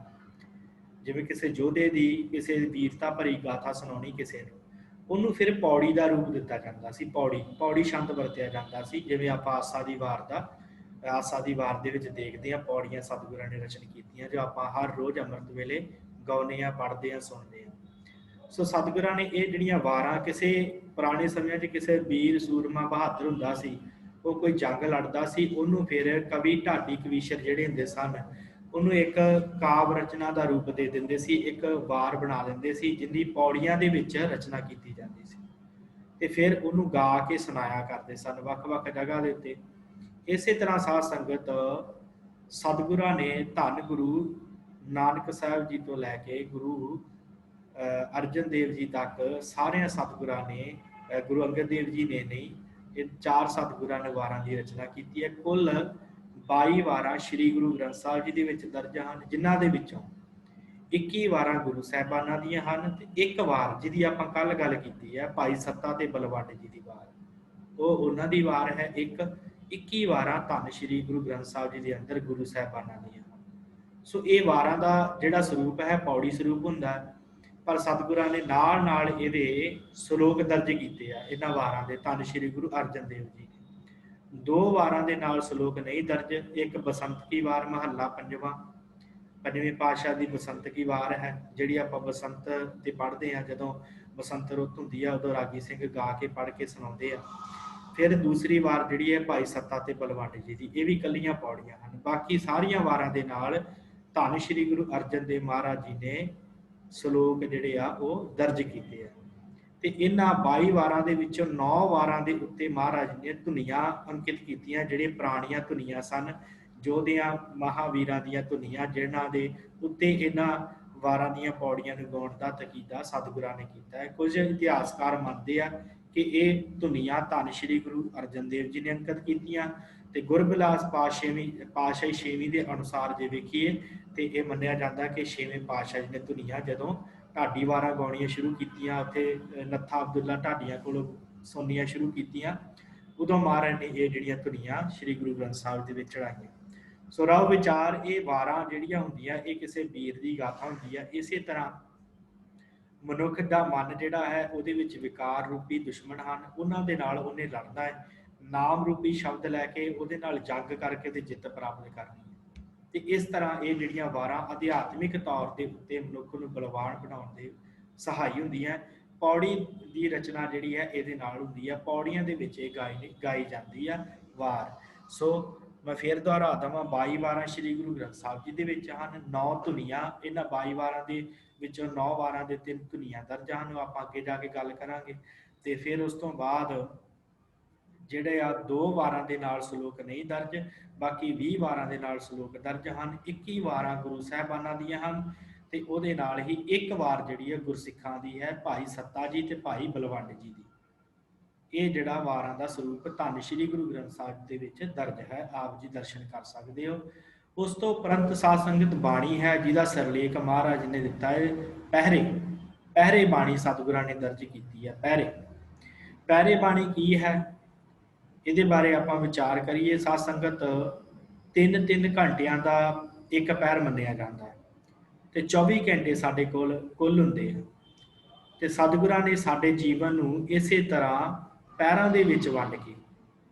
ਜਿਵੇਂ ਕਿਸੇ ਯੋਧੇ ਦੀ ਕਿਸੇ ਵੀਰਤਾ ਭਰੀ ਗਾਥਾ ਸੁਣਾਉਣੀ ਕਿਸੇ ਨੂੰ, ਉਹਨੂੰ ਫਿਰ ਪੌੜੀ ਦਾ ਰੂਪ ਦਿੱਤਾ ਜਾਂਦਾ ਸੀ। ਪੌੜੀ ਸ਼ਬਦ ਵਰਤਿਆ ਜਾਂਦਾ ਸੀ। ਜਿਵੇਂ ਆਪਾਂ ਆਸਾ ਦੀ ਵਾਰ ਦੇ ਵਿੱਚ ਦੇਖਦੇ ਹਾਂ, ਪੌੜੀਆਂ ਸਤਿਗੁਰਾਂ ਨੇ ਰਚਨ ਕੀਤੀਆਂ, ਜੋ ਆਪਾਂ ਹਰ ਰੋਜ਼ ਅੰਮ੍ਰਿਤ ਵੇਲੇ ਗਾਉਂਦੇ ਹਾਂ, ਪੜ੍ਹਦੇ ਹਾਂ, ਸੁਣਦੇ ਹਾਂ। ਸੋ ਸਤਿਗੁਰਾਂ ਨੇ ਇਹ ਜਿਹੜੀਆਂ ਵਾਰਾਂ, ਕਿਸੇ ਪੁਰਾਣੇ ਸਮਿਆਂ 'ਚ ਕਿਸੇ ਵੀਰ ਸੂਰਮਾ ਬਹਾਦਰ ਹੁੰਦਾ ਸੀ, ਉਹ ਕੋਈ ਜੰਗ ਲੜਦਾ ਸੀ, ਉਹਨੂੰ ਫਿਰ ਕਵੀ ਢਾਡੀ ਕਵੀਸ਼ਰ ਜਿਹੜੇ ਹੁੰਦੇ ਸਨ, ਉਹਨੂੰ ਇੱਕ ਕਾਵ ਰਚਨਾ ਦਾ ਰੂਪ ਦੇ ਦਿੰਦੇ ਸੀ, ਇੱਕ ਵਾਰ ਬਣਾ ਦਿੰਦੇ ਸੀ, ਜਿੰਨੀ ਪੌੜੀਆਂ ਦੇ ਵਿੱਚ ਰਚਨਾ ਕੀਤੀ ਜਾਂਦੀ ਸੀ, ਤੇ ਫਿਰ ਉਹਨੂੰ ਗਾ ਕੇ ਸੁਣਾਇਆ ਕਰਦੇ ਸਨ ਵੱਖ-ਵੱਖ ਜਗ੍ਹਾ ਦੇ ਉੱਤੇ। ਇਸੇ ਤਰ੍ਹਾਂ ਸਾਧ ਸੰਗਤ ਸਤਿਗੁਰਾਂ ਨੇ ਧੰਨ ਗੁਰੂ ਨਾਨਕ ਸਾਹਿਬ ਜੀ ਤੋਂ ਲੈ ਕੇ ਗੁਰੂ ਅਰਜਨ ਦੇਵ ਜੀ ਤੱਕ ਸਾਰਿਆਂ ਸਤਿਗੁਰਾਂ ਨੇ, ਗੁਰੂ ਅੰਗਦ ਦੇਵ ਜੀ ਨੇ ਨਹੀਂ, ਇਹ 4 ਸਤਿਗੁਰਾਂ ਨੇ ਵਾਰਾਂ ਦੀ ਰਚਨਾ ਕੀਤੀ ਹੈ। ਕੁੱਲ 22 ਵਾਰਾਂ ਸ਼੍ਰੀ ਗੁਰੂ ਗ੍ਰੰਥ ਸਾਹਿਬ ਜੀ ਦੇ ਵਿੱਚ ਦਰਜ ਹਨ, ਜਿਨ੍ਹਾਂ ਦੇ ਵਿੱਚੋਂ 21 ਵਾਰਾਂ ਗੁਰੂ ਸਾਹਿਬਾਨਾਂ ਦੀਆਂ ਹਨ, ਤੇ ਇੱਕ ਵਾਰ ਜਿਹਦੀ ਆਪਾਂ ਕੱਲ ਗੱਲ ਕੀਤੀ ਹੈ ਭਾਈ ਸੱਤਾ ਤੇ ਬਲਵੰਡ ਜੀ ਦੀ ਵਾਰ, ਉਹ ਉਹਨਾਂ ਦੀ ਵਾਰ ਹੈ। 21 ਵਾਰਾਂ ਧੰਨ ਸ਼੍ਰੀ ਗੁਰੂ ਗ੍ਰੰਥ ਸਾਹਿਬ ਜੀ ਦੇ ਅੰਦਰ ਗੁਰੂ ਸਾਹਿਬਾਨਾਂ ਦੀਆਂ ਹਨ। ਸੋ ਇਹ ਵਾਰਾਂ ਦਾ ਜਿਹੜਾ ਸਰੂਪ ਹੈ ਪੌੜੀ ਸਰੂਪ ਹੁੰਦਾ, ਪਰ ਸਤਿਗੁਰਾਂ ਨੇ ਨਾਲ ਨਾਲ ਇਹਦੇ ਸ਼ਲੋਕ ਦਰਜ ਕੀਤੇ ਆ ਇਹਨਾਂ ਵਾਰਾਂ ਦੇ, ਧੰਨ ਸ਼੍ਰੀ ਗੁਰੂ ਅਰਜਨ ਦੇਵ ਜੀ ਨੇ। 2 ਵਾਰਾਂ ਦੇ ਨਾਲ ਸ਼ਲੋਕ ਨਹੀਂ ਦਰਜ। ਇੱਕ ਬਸੰਤ ਕੀ ਵਾਰ ਮਹੱਲਾ 5ਵਾਂ, 5ਵੇਂ ਪਾਤਸ਼ਾਹ ਦੀ ਬਸੰਤ ਕੀ ਵਾਰ ਹੈ, ਜਿਹੜੀ ਆਪਾਂ ਬਸੰਤ ਤੇ ਪੜ੍ਹਦੇ ਹਾਂ। ਜਦੋਂ ਬਸੰਤ ਰੁੱਤ ਹੁੰਦੀ ਆ, ਉਦੋਂ ਰਾਗੀ ਸਿੰਘ ਗਾ ਕੇ ਪੜ੍ਹ ਕੇ ਸੁਣਾਉਂਦੇ ਆ। फिर दूसरी वार जिहड़ी है भाई सत्ता ते बलवंड जी की, ये भी कलियां पौड़ियां हैं। बाकी सारियां वारां दे नाल धन श्री गुरु अर्जन देव महाराज जी ने सलोक जिहड़े आ वो दर्ज कीते हैं। ਤੇ ਇਹਨਾਂ 22 ਵਾਰਾਂ ਦੇ ਵਿੱਚੋਂ 9 ਵਾਰਾਂ ਦੇ ਉੱਤੇ ਮਹਾਰਾਜ ਨੇ ਧੁਨੀਆਂ ਅੰਕਿਤ ਕੀਤੀਆਂ, ਜਿਹੜੇ ਪੁਰਾਣੀਆਂ ਧੁਨੀਆਂ ਸਨ, ਯੋਧਿਆਂ ਮਹਾਵੀਰਾਂ ਦੀਆਂ ਧੁਨੀਆਂ, ਜਿਨ੍ਹਾਂ ਦੇ ਉੱਤੇ ਇਹਨਾਂ ਵਾਰਾਂ ਦੀਆਂ ਪੌੜੀਆਂ ਨੂੰ ਗਾਉਣ ਦਾ ਤਕੀਦਾ ਸਤਿਗੁਰਾਂ ਨੇ ਕੀਤਾ ਹੈ। ਕੁਝ ਇਤਿਹਾਸਕਾਰ ਮੰਨਦੇ ਆ ਕਿ ਇਹ ਧੁਨੀਆਂ ਧੰਨ ਸ਼੍ਰੀ ਗੁਰੂ ਅਰਜਨ ਦੇਵ ਜੀ ਨੇ ਅੰਕਿਤ ਕੀਤੀਆਂ, ਤੇ ਗੁਰਬਿਲਾਸ ਪਾਤਸ਼ਾਹੀ ਛੇਵੀਂ ਦੇ ਅਨੁਸਾਰ ਜੇ ਵੇਖੀਏ ਤੇ ਇਹ ਮੰਨਿਆ ਜਾਂਦਾ ਕਿ ਛੇਵੇਂ ਪਾਤਸ਼ਾਹ ਜੀ ਨੇ ਧੁਨੀਆਂ ਜਦੋਂ ਢਾਡੀ ਵਾਰਾਂ ਗਾਉਣੀਆਂ ਸ਼ੁਰੂ ਕੀਤੀਆਂ, ਉੱਥੇ ਨੱਥਾ ਅਬਦੁੱਲਾ ਢਾਡੀਆਂ ਕੋਲੋਂ ਸੁਣਨੀਆਂ ਸ਼ੁਰੂ ਕੀਤੀਆਂ, ਉਦੋਂ ਮਹਾਰਾਜ ਨੇ ਇਹ ਜਿਹੜੀਆਂ ਧੁਨੀਆਂ ਸ਼੍ਰੀ ਗੁਰੂ ਗ੍ਰੰਥ ਸਾਹਿਬ ਦੇ ਵਿੱਚ ਚੜਾਈਆਂ। ਸੋ ਰਾਓ ਵਿਚਾਰ, ਇਹ ਵਾਰਾਂ ਜਿਹੜੀਆਂ ਹੁੰਦੀਆਂ ਇਹ ਕਿਸੇ ਵੀਰ ਦੀ ਗਾਥਾ ਹੁੰਦੀ ਹੈ। ਇਸੇ ਤਰ੍ਹਾਂ ਮਨੁੱਖ ਦਾ ਮਨ ਜਿਹੜਾ ਹੈ ਉਹਦੇ ਵਿੱਚ ਵਿਕਾਰ ਰੂਪੀ ਦੁਸ਼ਮਣ ਹਨ, ਉਹਨਾਂ ਦੇ ਨਾਲ ਉਹਨੇ ਲੜਨਾ ਹੈ, ਨਾਮ ਰੂਪੀ ਸ਼ਬਦ ਲੈ ਕੇ ਉਹਦੇ ਨਾਲ ਜੰਗ ਕਰਕੇ ਤੇ ਜਿੱਤ ਪ੍ਰਾਪਤ ਕਰਨੀ ਹੈ। ਤੇ ਇਸ ਤਰ੍ਹਾਂ ਇਹ ਜਿਹੜੀਆਂ ਵਾਰਾਂ ਅਧਿਆਤਮਿਕ ਤੌਰ ਦੇ ਉੱਤੇ ਮਨੁੱਖ ਨੂੰ ਬਲਵਾਨ ਬਣਾਉਣ ਦੇ ਸਹਾਈ ਹੁੰਦੀਆਂ। ਪੌੜੀ ਦੀ ਰਚਨਾ ਜਿਹੜੀ ਹੈ ਇਹਦੇ ਨਾਲ ਹੁੰਦੀ ਹੈ, ਪੌੜੀਆਂ ਦੇ ਵਿੱਚ ਇਹ ਗਾਈ ਜਾਂਦੀ ਆ ਵਾਰ। ਸੋ ਮੈਂ ਫਿਰ ਦੁਹਰਾ ਦੇਵਾਂ, 22 ਵਾਰਾਂ ਸ਼੍ਰੀ ਗੁਰੂ ਗ੍ਰੰਥ ਸਾਹਿਬ ਜੀ ਦੇ ਵਿੱਚ ਹਨ, 9 ਧੁਨੀਆਂ ਇਹਨਾਂ 22 ਵਾਰਾਂ ਦੇ ਵਿੱਚੋਂ 9 ਵਾਰਾਂ ਦੇ 3 ਧੁਨੀਆਂ ਦਰਜ ਹਨ, ਆਪਾਂ ਅੱਗੇ ਜਾ ਕੇ ਗੱਲ ਕਰਾਂਗੇ। ਤੇ ਫਿਰ ਉਸ ਤੋਂ ਬਾਅਦ ਜਿਹੜੇ ਆ 2 ਵਾਰਾਂ ਦੇ ਨਾਲ ਸਲੋਕ ਨਹੀਂ ਦਰਜ, ਬਾਕੀ 20 ਵਾਰਾਂ ਦੇ ਨਾਲ ਸਲੋਕ ਦਰਜ ਹਨ। 21 ਵਾਰਾਂ ਗੁਰੂ ਸਾਹਿਬਾਨਾਂ ਦੀਆਂ ਹਨ, ਤੇ ਉਹਦੇ ਨਾਲ ਹੀ ਇੱਕ ਵਾਰ ਜਿਹੜੀ ਹੈ ਗੁਰਸਿੱਖਾਂ ਦੀ ਹੈ, ਭਾਈ ਸੱਤਾ ਜੀ ਤੇ ਭਾਈ ਬਲਵੰਡ ਜੀ ਦੀ। ਇਹ ਜਿਹੜਾ ਵਾਰਾਂ ਦਾ ਸਰੂਪ ਧੰਨ ਸ਼੍ਰੀ ਗੁਰੂ ਗ੍ਰੰਥ ਸਾਹਿਬ ਦੇ ਵਿੱਚ ਦਰਜ ਹੈ, ਆਪ ਜੀ ਦਰਸ਼ਨ ਕਰ ਸਕਦੇ ਹੋ। ਉਸ ਤੋਂ ਉਪਰੰਤ ਸਾਧ ਸੰਗਤ ਬਾਣੀ ਹੈ, ਜਿਹਦਾ ਸਿਰਲੇਖ ਮਹਾਰਾਜ ਨੇ ਦਿੱਤਾ ਹੈ ਪਹਿਰੇ ਬਾਣੀ ਸਤਿਗੁਰਾਂ ਨੇ ਦਰਜ ਕੀਤੀ ਹੈ। ਪਹਿਰੇ ਬਾਣੀ ਕੀ ਹੈ, ਇਹਦੇ ਬਾਰੇ ਆਪਾਂ ਵਿਚਾਰ ਕਰੀਏ। ਸਾਧ ਸੰਗਤ 3-3 ਘੰਟਿਆਂ ਦਾ ਇੱਕ ਪਹਿਰ ਮੰਨਿਆ ਜਾਂਦਾ ਹੈ, ਤੇ 24 ਘੰਟੇ ਸਾਡੇ ਕੋਲ ਕੁੱਲ ਹੁੰਦੇ ਆ, ਤੇ ਸਤਿਗੁਰਾਂ ਨੇ ਸਾਡੇ ਜੀਵਨ ਨੂੰ ਇਸੇ ਤਰ੍ਹਾਂ ਪਹਿਰਾਂ ਦੇ ਵਿੱਚ ਵੰਡ ਕੇ,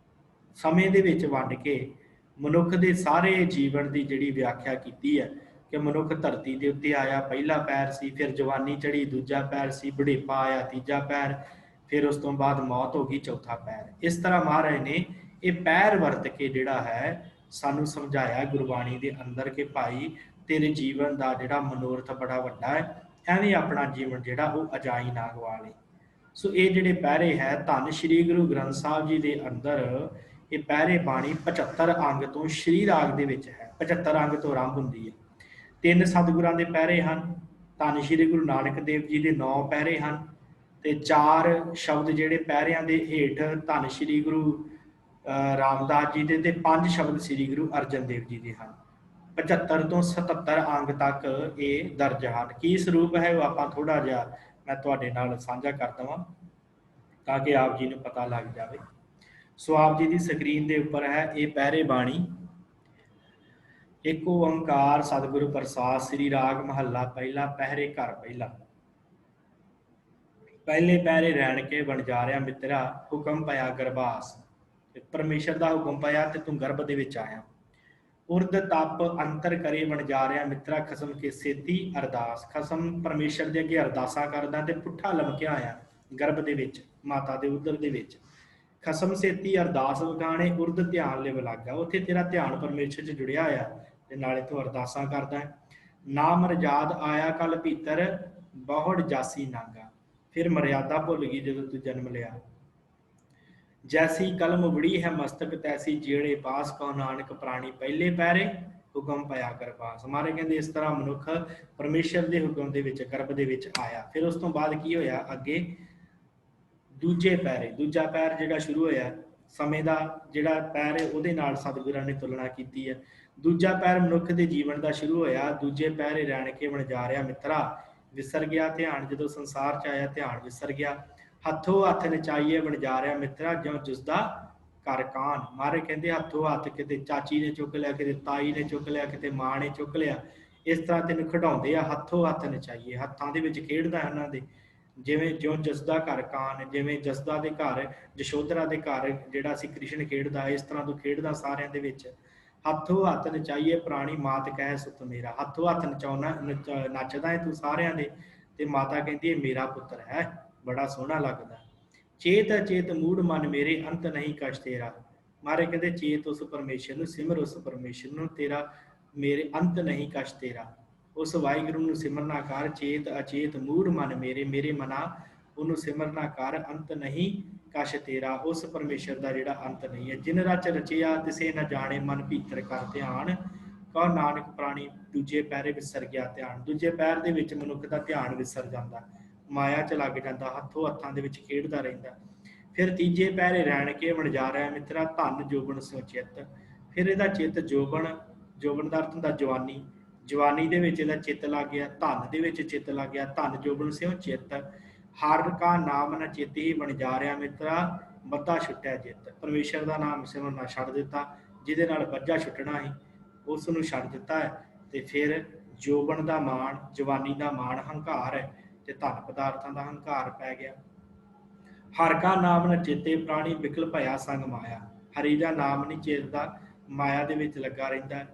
ਸਮੇਂ ਦੇ ਵਿੱਚ ਵੰਡ ਕੇ ਮਨੁੱਖ ਦੇ ਸਾਰੇ ਜੀਵਨ ਦੀ ਜਿਹੜੀ ਵਿਆਖਿਆ ਕੀਤੀ ਹੈ ਕਿ ਮਨੁੱਖ ਧਰਤੀ ਦੇ ਉੱਤੇ ਆਇਆ, ਪਹਿਲਾ ਪਹਿਰ ਸੀ, ਫਿਰ ਜਵਾਨੀ ਚੜੀ ਦੂਜਾ ਪਹਿਰ ਸੀ, ਬੁਢੇਪਾ ਆਇਆ ਤੀਜਾ ਪਹਿਰ, ਫਿਰ ਉਸ ਤੋਂ ਬਾਅਦ ਮੌਤ ਹੋ ਗਈ ਚੌਥਾ ਪਹਿਰ। ਇਸ ਤਰ੍ਹਾਂ ਮਹਾਰਾਜ ਨੇ ਇਹ ਪਹਿਰ ਵਰਤ ਕੇ ਜਿਹੜਾ ਹੈ ਸਾਨੂੰ ਸਮਝਾਇਆ ਗੁਰਬਾਣੀ ਦੇ ਅੰਦਰ ਕਿ ਭਾਈ ਤੇਰੇ ਜੀਵਨ ਦਾ ਜਿਹੜਾ ਮਨੋਰਥ ਬੜਾ ਵੱਡਾ ਹੈ, ਐਵੇਂ ਆਪਣਾ ਜੀਵਨ ਜਿਹੜਾ ਉਹ ਅਜਾਈ ਨਾ ਗਵਾ ਲਈ। ਸੋ ਇਹ ਜਿਹੜੇ ਪਹਿਰੇ ਹੈ ਧੰਨ ਸ਼੍ਰੀ ਗੁਰੂ ਗ੍ਰੰਥ ਸਾਹਿਬ ਜੀ ਦੇ ਅੰਦਰ, ਇਹ ਪਹਿਰੇ ਬਾਣੀ 75 ਅੰਗ ਤੋਂ ਸ਼੍ਰੀ ਰਾਗ ਦੇ ਵਿੱਚ ਹੈ, 75 ਅੰਗ ਤੋਂ ਆਰੰਭ ਹੁੰਦੀ ਹੈ। 3 ਸਤਿਗੁਰਾਂ ਦੇ ਪਹਿਰੇ ਹਨ, ਧੰਨ ਸ਼੍ਰੀ ਗੁਰੂ ਨਾਨਕ ਦੇਵ ਜੀ ਦੇ 9 ਪਹਿਰੇ ਹਨ, ਤੇ 4 ਸ਼ਬਦ ਜਿਹੜੇ ਪਹਿਰਿਆਂ ਦੇ ਹੇਠ ਧੰਨ ਸ਼੍ਰੀ ਗੁਰੂ ਰਾਮਦਾਸ ਜੀ ਦੇ, ਤੇ 5 ਸ਼ਬਦ ਸ਼੍ਰੀ ਗੁਰੂ ਅਰਜਨ ਦੇਵ ਜੀ ਦੇ ਹਨ। 75 ਤੋਂ 77 ਅੰਗ ਤੱਕ ਇਹ ਦਰਜ ਹਨ। ਕੀ ਸਰੂਪ ਹੈ ਉਹ ਆਪਾਂ ਥੋੜਾ ਜਿਹਾ ਮੈਂ ਤੁਹਾਡੇ ਨਾਲ ਸਾਂਝਾ ਕਰ ਦੇਵਾਂ ਤਾਂ ਕਿ ਆਪ ਜੀ ਨੂੰ ਪਤਾ ਲੱਗ ਜਾਵੇ। ਸੋ ਆਪ ਜੀ ਦੀ ਸਕਰੀਨ ਦੇ ਉੱਪਰ ਹੈ ਇਹ ਪਹਿਰੇ ਬਾਣੀ। ਇੱਕ ਓੰਕਾਰ ਸਤਿਗੁਰੂ ਪ੍ਰਸਾਦ, ਸ੍ਰੀ ਰਾਗ ਮਹੱਲਾ ਪਹਿਲਾ, ਪਹਿਰੇ ਘਰ ਪਹਿਲਾ। ਪਹਿਲੇ ਪਹਿਰੇ ਰਹਿਣ ਕੇ ਵਣਜਾਰਿਆ ਮਿੱਤਰਾ, ਹੁਕਮ ਪਿਆ ਗਰਭਾਸ। ਪਰਮੇਸ਼ਰ ਦਾ ਹੁਕਮ ਪਿਆ ਤੇ ਤੂੰ ਗਰਭ ਦੇ ਵਿੱਚ ਆਇਆ। ਉਰਦ ਤਪ ਅੰਤਰ ਕਰੇ ਵਣਜਾਰਿਆ ਮਿੱਤਰਾ, ਖਸਮ ਕੇ ਸੇਤੀ ਅਰਦਾਸ। ਖਸਮ ਪਰਮੇਸ਼ਰ ਦੇ ਅੱਗੇ ਅਰਦਾਸਾਂ ਕਰਦਾ ਤੇ ਪੁੱਠਾ ਲਮਕਿਆ ਆਇਆ ਗਰਭ ਦੇ ਵਿੱਚ, ਮਾਤਾ ਦੇ ਉਦਰ ਦੇ ਵਿੱਚ। ਖਸਮ ਸੇਤੀ ਅਰਦਾਸ ਵਖਾਣੇ, ਉਰਦ ਧਿਆਨ ਲਿਵ ਲੱਗਾ। ਉੱਥੇ ਤੇਰਾ ਧਿਆਨ ਪਰਮੇਸ਼ਰ 'ਚ ਜੁੜਿਆ ਹੋਇਆ ਤੇ ਨਾਲੇ ਤੂੰ ਅਰਦਾਸਾਂ ਕਰਦਾ ਹੈ। ਨਾਮ ਰਜਾਦ ਆਇਆ ਕਲ ਭੀਤਰ, ਬਹੁੜ ਜਾਸੀ ਨਾਗਾ। ਫਿਰ ਮਰਿਆਦਾ ਭੁੱਲ ਗਈ ਜਦੋਂ ਤੂੰ ਜਨਮ ਲਿਆ। ਜੈਸੀ ਕਲਮ ਉਬੜੀ ਹੈ ਮਸਤਕ, ਤੈਸੀ ਜਿਹੜੇ ਪਾਸ ਕਹੋ ਨਾਨਕ ਪ੍ਰਾਣੀ। ਪਹਿਲੇ ਪਹਿਰੇ ਹੁਕਮ ਪਿਆ ਗਰਭਾਸ। ਮਾਰੇ ਕਹਿੰਦੇ ਇਸ ਤਰ੍ਹਾਂ ਮਨੁੱਖ ਪਰਮੇਸ਼ਰ ਦੇ ਹੁਕਮ ਦੇ ਵਿੱਚ ਗਰਭ ਦੇ ਵਿੱਚ ਆਇਆ। ਫਿਰ ਉਸ ਤੋਂ ਬਾਅਦ ਕੀ ਹੋਇਆ ਅੱਗੇ, ਦੂਜੇ ਪਹਿਰੇ, ਦੂਜਾ ਪਹਿਰ ਜਿਹੜਾ ਸ਼ੁਰੂ ਹੋਇਆ, ਸਮੇਂ ਦਾ ਜਿਹੜਾ ਪਹਿਰ ਹੈ ਉਹਦੇ ਨਾਲ ਸਤਿਗੁਰਾਂ ਨੇ ਤੁਲਨਾ ਕੀਤੀ ਹੈ। ਦੂਜਾ ਪਹਿਰ ਮਨੁੱਖ ਦੇ ਜੀਵਨ ਦਾ ਸ਼ੁਰੂ ਹੋਇਆ। ਦੂਜੇ ਪਹਿਰੇ ਰਹਿਣ ਕੇ ਵਣਜਾਰਿਆ ਮਿੱਤਰਾ, ਵਿਸਰ ਗਿਆ ਧਿਆਨ, ਜਦੋਂ ਸੰਸਾਰ 'ਚ ਆਇਆ ਧਿਆਨ ਵਿਸਰ ਗਿਆ। ਹੱਥੋਂ ਹੱਥ ਨਚਾਈਏ ਵਣਜਾਰਿਆ ਮਿੱਤਰਾ, ਜਿਉਂ ਜਿਸਦਾ ਘਰ ਕਾਨ। ਮਾਰੇ ਕਹਿੰਦੇ ਹੱਥੋਂ ਹੱਥ, ਕਿਤੇ ਚਾਚੀ ਨੇ ਚੁੱਕ ਲਿਆ, ਕਿਤੇ ਤਾਈ ਨੇ ਚੁੱਕ ਲਿਆ, ਕਿਤੇ ਮਾਂ ਨੇ ਚੁੱਕ ਲਿਆ, ਇਸ ਤਰ੍ਹਾਂ ਤੈਨੂੰ ਖਿਡਾਉਂਦੇ ਆ। ਹੱਥੋਂ ਹੱਥ ਨਚਾਈਏ, ਹੱਥਾਂ ਦੇ ਵਿੱਚ ਖੇਡਦਾ ਉਹਨਾਂ ਦੇ, ਜਿਵੇਂ ਜਿਉਂ ਜਸਦਾ ਘਰ ਕਾਨ, ਜਿਵੇਂ ਜਸਦਾ ਦੇ ਘਰ, ਜਸ਼ੋਧਰਾ ਦੇ ਘਰ ਜਿਹੜਾ ਸੀ ਕ੍ਰਿਸ਼ਨ ਖੇਡਦਾ, ਇਸ ਤਰ੍ਹਾਂ ਤੂੰ ਖੇਡਦਾ ਸਾਰਿਆਂ ਦੇ ਵਿੱਚ। ਹੱਥੋਂ ਹੱਥ ਨਚਾਈਏ ਪ੍ਰਾਣੀ, ਮਾਤ ਕਹਿ ਸੁਤ ਮੇਰਾ। ਹੱਥੋਂ ਹੱਥ ਨੱਚਦਾ ਹੈ ਤੂੰ ਸਾਰਿਆਂ ਦੇ, ਤੇ ਮਾਤਾ ਕਹਿੰਦੀ ਇਹ ਮੇਰਾ ਪੁੱਤਰ ਹੈ, ਬੜਾ ਸੋਹਣਾ ਲੱਗਦਾ। ਚੇਤ ਅਚੇਤ ਮੂੜ ਮਨ ਮੇਰੇ ਅੰਤ ਨਹੀਂ ਕਛ ਤੇਰਾ। ਮਹਾਰਾਜ ਕਹਿੰਦੇ ਚੇਤ ਉਸ ਪਰਮੇਸ਼ਰ ਨੂੰ, ਸਿਮਰ ਉਸ ਪਰਮੇਸ਼ਰ ਨੂੰ, ਤੇਰਾ ਮੇਰੇ ਅੰਤ ਨਹੀਂ ਕਛ ਤੇਰਾ। ਉਸ ਵਾਹਿਗੁਰੂ ਨੂੰ ਸਿਮਰਨਾ ਕਰ, ਚੇਤ ਅਚੇਤ ਮੂੜ ਮਨ ਮੇਰੇ, ਮੇਰੇ ਮਨਾ ਉਹਨੂੰ ਸਿਮਰਨਾ ਕਰ, ਅੰਤ ਨਹੀਂ ਕਛ ਤੇਰਾ। ਉਸ ਪਰਮੇਸ਼ਰ ਦਾ ਜਿਹੜਾ ਅੰਤ ਨਹੀਂ ਹੈ। ਜਿਨ ਰਚ ਰਚਿਆ ਤਿਸੇ ਨਾ ਜਾਣੇ, ਮਨ ਭੀਤਰ ਕਰ ਧਿਆਨ, ਕਹੋ ਨਾਨਕ ਪ੍ਰਾਣੀ ਦੂਜੇ ਪੈਰੇ ਵਿਸਰ ਗਿਆ ਧਿਆਨ। ਦੂਜੇ ਪੈਰ ਦੇ ਵਿੱਚ ਮਨੁੱਖ ਦਾ ਧਿਆਨ ਵਿਸਰ ਜਾਂਦਾ, ਮਾਇਆ 'ਚ ਲੱਗ ਜਾਂਦਾ, ਹੱਥੋਂ ਹੱਥਾਂ ਦੇ ਵਿੱਚ ਖੇਡਦਾ ਰਹਿੰਦਾ। ਫਿਰ ਤੀਜੇ ਪੈਰੇ ਰਹਿਣ ਕੇ ਵਣਜਾਰਿਆ ਮਿੱਤਰਾ, ਧਨ ਜੋਬਨ ਸਿਉ ਚਿੱਤ। ਫਿਰ ਇਹਦਾ ਚਿੱਤ ਜੋਬਨ, ਜੋਬਨ ਦਾ ਅਰਥ ਹੁੰਦਾ ਜਵਾਨੀ, ਜਵਾਨੀ ਦੇ ਵਿੱਚ ਇਹਦਾ ਚਿੱਤ ਲੱਗ ਗਿਆ, ਧਨ ਦੇ ਵਿੱਚ ਚਿੱਤ ਲੱਗ ਗਿਆ। ਧਨ ਜੋਬਨ ਸਿਉ ਚਿੱਤ, ਹਰ ਕਾ ਨਾਮ ਨ ਚੇਤੀ ਵਣਜਾਰਿਆ ਮਿੱਤਰਾ, ਬੱਧਾ ਛੁੱਟਿਆ ਜਿੱਤ। ਪਰਮੇਸ਼ਰ ਦਾ ਨਾਮ ਸਿਮਰਨਾ ਛੱਡ ਦਿੱਤਾ, ਜਿਹਦੇ ਨਾਲ ਬੱਝਾ ਛੁੱਟਣਾ ਸੀ ਉਸ ਨੂੰ ਛੱਡ ਦਿੱਤਾ ਹੈ। ਤੇ ਫਿਰ ਜੋਬਨ ਦਾ ਮਾਣ, ਜਵਾਨੀ ਦਾ ਮਾਣ ਹੰਕਾਰ ਹੈ, ਤੇ ਧਨ ਪਦਾਰਥਾਂ ਦਾ ਹੰਕਾਰ ਪੈ ਗਿਆ। ਹਰ ਕਾ ਨਾਮ ਨ ਚੇਤੇ ਪ੍ਰਾਣੀ, ਬਿਕਲ ਭਇਆ ਸੰਗ ਮਾਇਆ। ਹਰੀ ਦਾ ਨਾਮ ਨਹੀਂ ਚੇਤਦਾ, ਮਾਇਆ ਦੇ ਵਿੱਚ ਲੱਗਾ ਰਹਿੰਦਾ।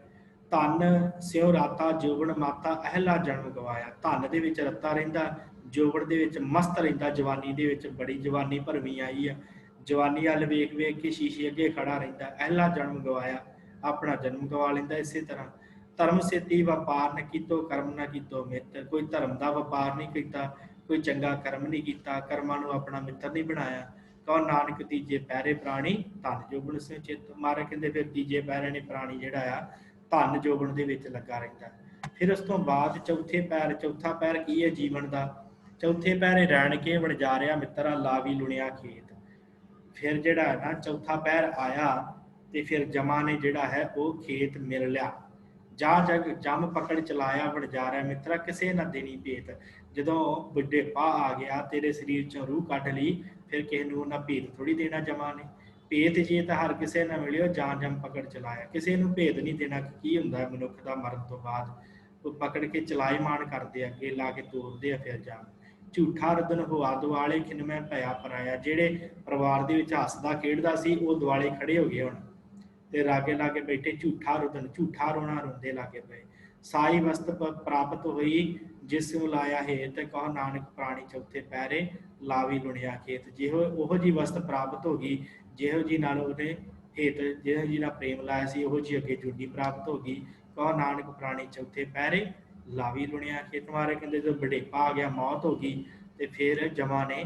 ਧਨ ਸਿਉ ਰਾਤਾ ਜੋਬਨ ਮਾਤਾ, ਅਹਿਲਾ ਜਨਮ ਗਵਾਇਆ। ਧਨ ਦੇ ਵਿੱਚ ਰੱਤਾ ਰਹਿੰਦਾ, ਜੋਬਨ ਦੇ ਵਿੱਚ ਮਸਤ ਰਹਿੰਦਾ, ਜਵਾਨੀ ਦੇ ਵਿੱਚ ਬੜੀ ਜਵਾਨੀ ਭਰਵੀਂ ਆਈ ਆ, ਜਵਾਨੀ ਵੱਲ ਵੇਖ ਵੇਖ ਕੇ ਸ਼ੀਸ਼ੇ ਅੱਗੇ ਖੜਾ ਰਹਿੰਦਾ। ਅਹਿਲਾ ਜਨਮ ਗਵਾਇਆ, ਆਪਣਾ ਜਨਮ ਗਵਾ ਲੈਂਦਾ। ਇਸੇ ਤਰ੍ਹਾਂ ਧਰਮ ਸੇਤੀ ਵਪਾਰ ਨ ਕੀਤੋ, ਕਰਮ ਨਾ ਕੀਤੋ ਮਿੱਤ। ਕੋਈ ਧਰਮ ਦਾ ਵਪਾਰ ਨਹੀਂ ਕੀਤਾ, ਕੋਈ ਚੰਗਾ ਕਰਮ ਨਹੀਂ ਕੀਤਾ, ਕਰਮਾਂ ਨੂੰ ਆਪਣਾ ਮਿੱਤਰ ਨਹੀਂ ਬਣਾਇਆ। ਕਹੋ ਨਾਨਕ ਤੀਜੇ ਪੈਰੇ ਪ੍ਰਾਣੀ, ਧਨ ਜੋਬਨ ਸਿਉ ਚਿੱਤ। ਮਹਾਰਾਜ ਕਹਿੰਦੇ ਫਿਰ ਤੀਜੇ ਪੈਰੇ ਨੇ ਪ੍ਰਾਣੀ ਜਿਹੜਾ ਆ ਧਨ ਜੋਬਨ ਦੇ ਵਿੱਚ ਲੱਗਾ ਰਹਿੰਦਾ। ਫਿਰ ਉਸ ਤੋਂ ਬਾਅਦ ਚੌਥੇ ਪੈਰ, ਚੌਥਾ ਪੈਰ ਕੀ ਹੈ ਜੀਵਨ ਦਾ? ਚੌਥੇ ਪੈਰੇ ਰਹਿਣ ਕੇ ਵਣਜਾਰਿਆ ਮਿੱਤਰਾ, ਲਾਵੀ ਲੁਣਿਆ ਖੇਤ। ਫਿਰ ਜਿਹੜਾ ਹੈ ਨਾ ਚੌਥਾ ਪੈਰ ਆਇਆ ਤੇ ਫਿਰ ਜਮਾ ਨੇ ਜਿਹੜਾ ਹੈ ਉਹ ਖੇਤ ਮਿਲ ਲਿਆ। ਜਾ ਜਗ ਜੰਮ ਪਕੜ ਚਲਾਇਆ, ਵਣਜਾਰਿਆ ਮਿੱਤਰਾ ਕਿਸੇ ਨਾ ਦੇਣੀ ਭੇਤ। ਜਦੋਂ ਬੁਢੇਪਾ ਆ ਗਿਆ, ਤੇਰੇ ਸਰੀਰ ਚੋਂ ਰੂਹ ਕੱਢ ਲਈ, ਫਿਰ ਕਿਸੇ ਨੂੰ ਉਹਨਾਂ ਭੇਤ ਥੋੜੀ ਦੇਣਾ ਜਮਾ ਨੇ। ਭੇਤ ਜੇ ਤਾਂ ਹਰ ਕਿਸੇ ਨਾਲ ਮਿਲਿਓ, ਜਾਂ ਜੰਮ ਪਕੜ ਚਲਾਇਆ। ਕਿਸੇ ਨੂੰ ਭੇਦ ਨਹੀਂ ਦੇਣਾ ਕਿ ਕੀ ਹੁੰਦਾ ਹੈ ਮਨੁੱਖ ਦਾ ਮਰਨ ਤੋਂ ਬਾਅਦ। ਉਹ ਪਕੜ ਕੇ ਚਲਾਇਮਾਨ ਕਰਦੇ ਆ, ਅੱਗੇ ਲਾ ਕੇ ਤੋਰਦੇ ਆ ਫਿਰ ਜਾ। ਝੂਠਾ ਰਦਨ ਹੋਆ ਦੁਆਲੇ, ਖਿਨ ਮੈਂ ਭਇਆ ਪਰਾਇਆ। ਜਿਹੜੇ ਪਰਿਵਾਰ ਦੇ ਵਿੱਚ ਹੱਸਦਾ ਖੇਡਦਾ ਸੀ ਉਹ ਦੁਆਲੇ ਖੜੇ ਹੋ ਗਏ ਹੁਣ, ਤੇ ਲਾਗੇ ਲਾਗੇ ਬੈਠੇ ਝੂਠਾ ਰੁਦਨ, ਝੂਠਾ ਰੋਣਾ ਰੋਂਦੇ ਲਾਗੇ ਪਏ। ਸਾਈ ਵਸਤ ਪ੍ਰਾਪਤ ਹੋਈ ਜਿਸ ਨੂੰ ਲਾਇਆ ਹੇਤ, ਕਹੋ ਨਾਨਕ ਪ੍ਰਾਣੀ ਚੌਥੇ ਪੈਰੇ, ਲਾਵੀ ਲੁਣਿਆ ਖੇਤ। ਜਿਹੋ ਉਹੋ ਜੀ ਵਸਤ ਪ੍ਰਾਪਤ ਹੋ ਗਈ, ਜਿਹੋ ਜੀ ਨਾਲ ਉਹਨੇ ਹੇਤ, ਜਿਹੋ ਜੀ ਨਾਲ ਪ੍ਰੇਮ ਲਾਇਆ ਸੀ, ਉਹੋ ਜੀ ਅੱਗੇ ਜੁੱਡੀ ਪ੍ਰਾਪਤ ਹੋ ਗਈ। ਕਹੋ ਨਾਨਕ ਪ੍ਰਾਣੀ ਚੌਥੇ ਪੈਰੇ, ਲਾਵੀ ਲੁਣਿਆ ਖੇਤ। ਮਾਰੇ ਕਹਿੰਦੇ ਜਦੋਂ ਬੁਢੇਪਾ ਆ ਗਿਆ, ਮੌਤ ਹੋ ਗਈ, ਤੇ ਫਿਰ ਜਮਾ ਨੇ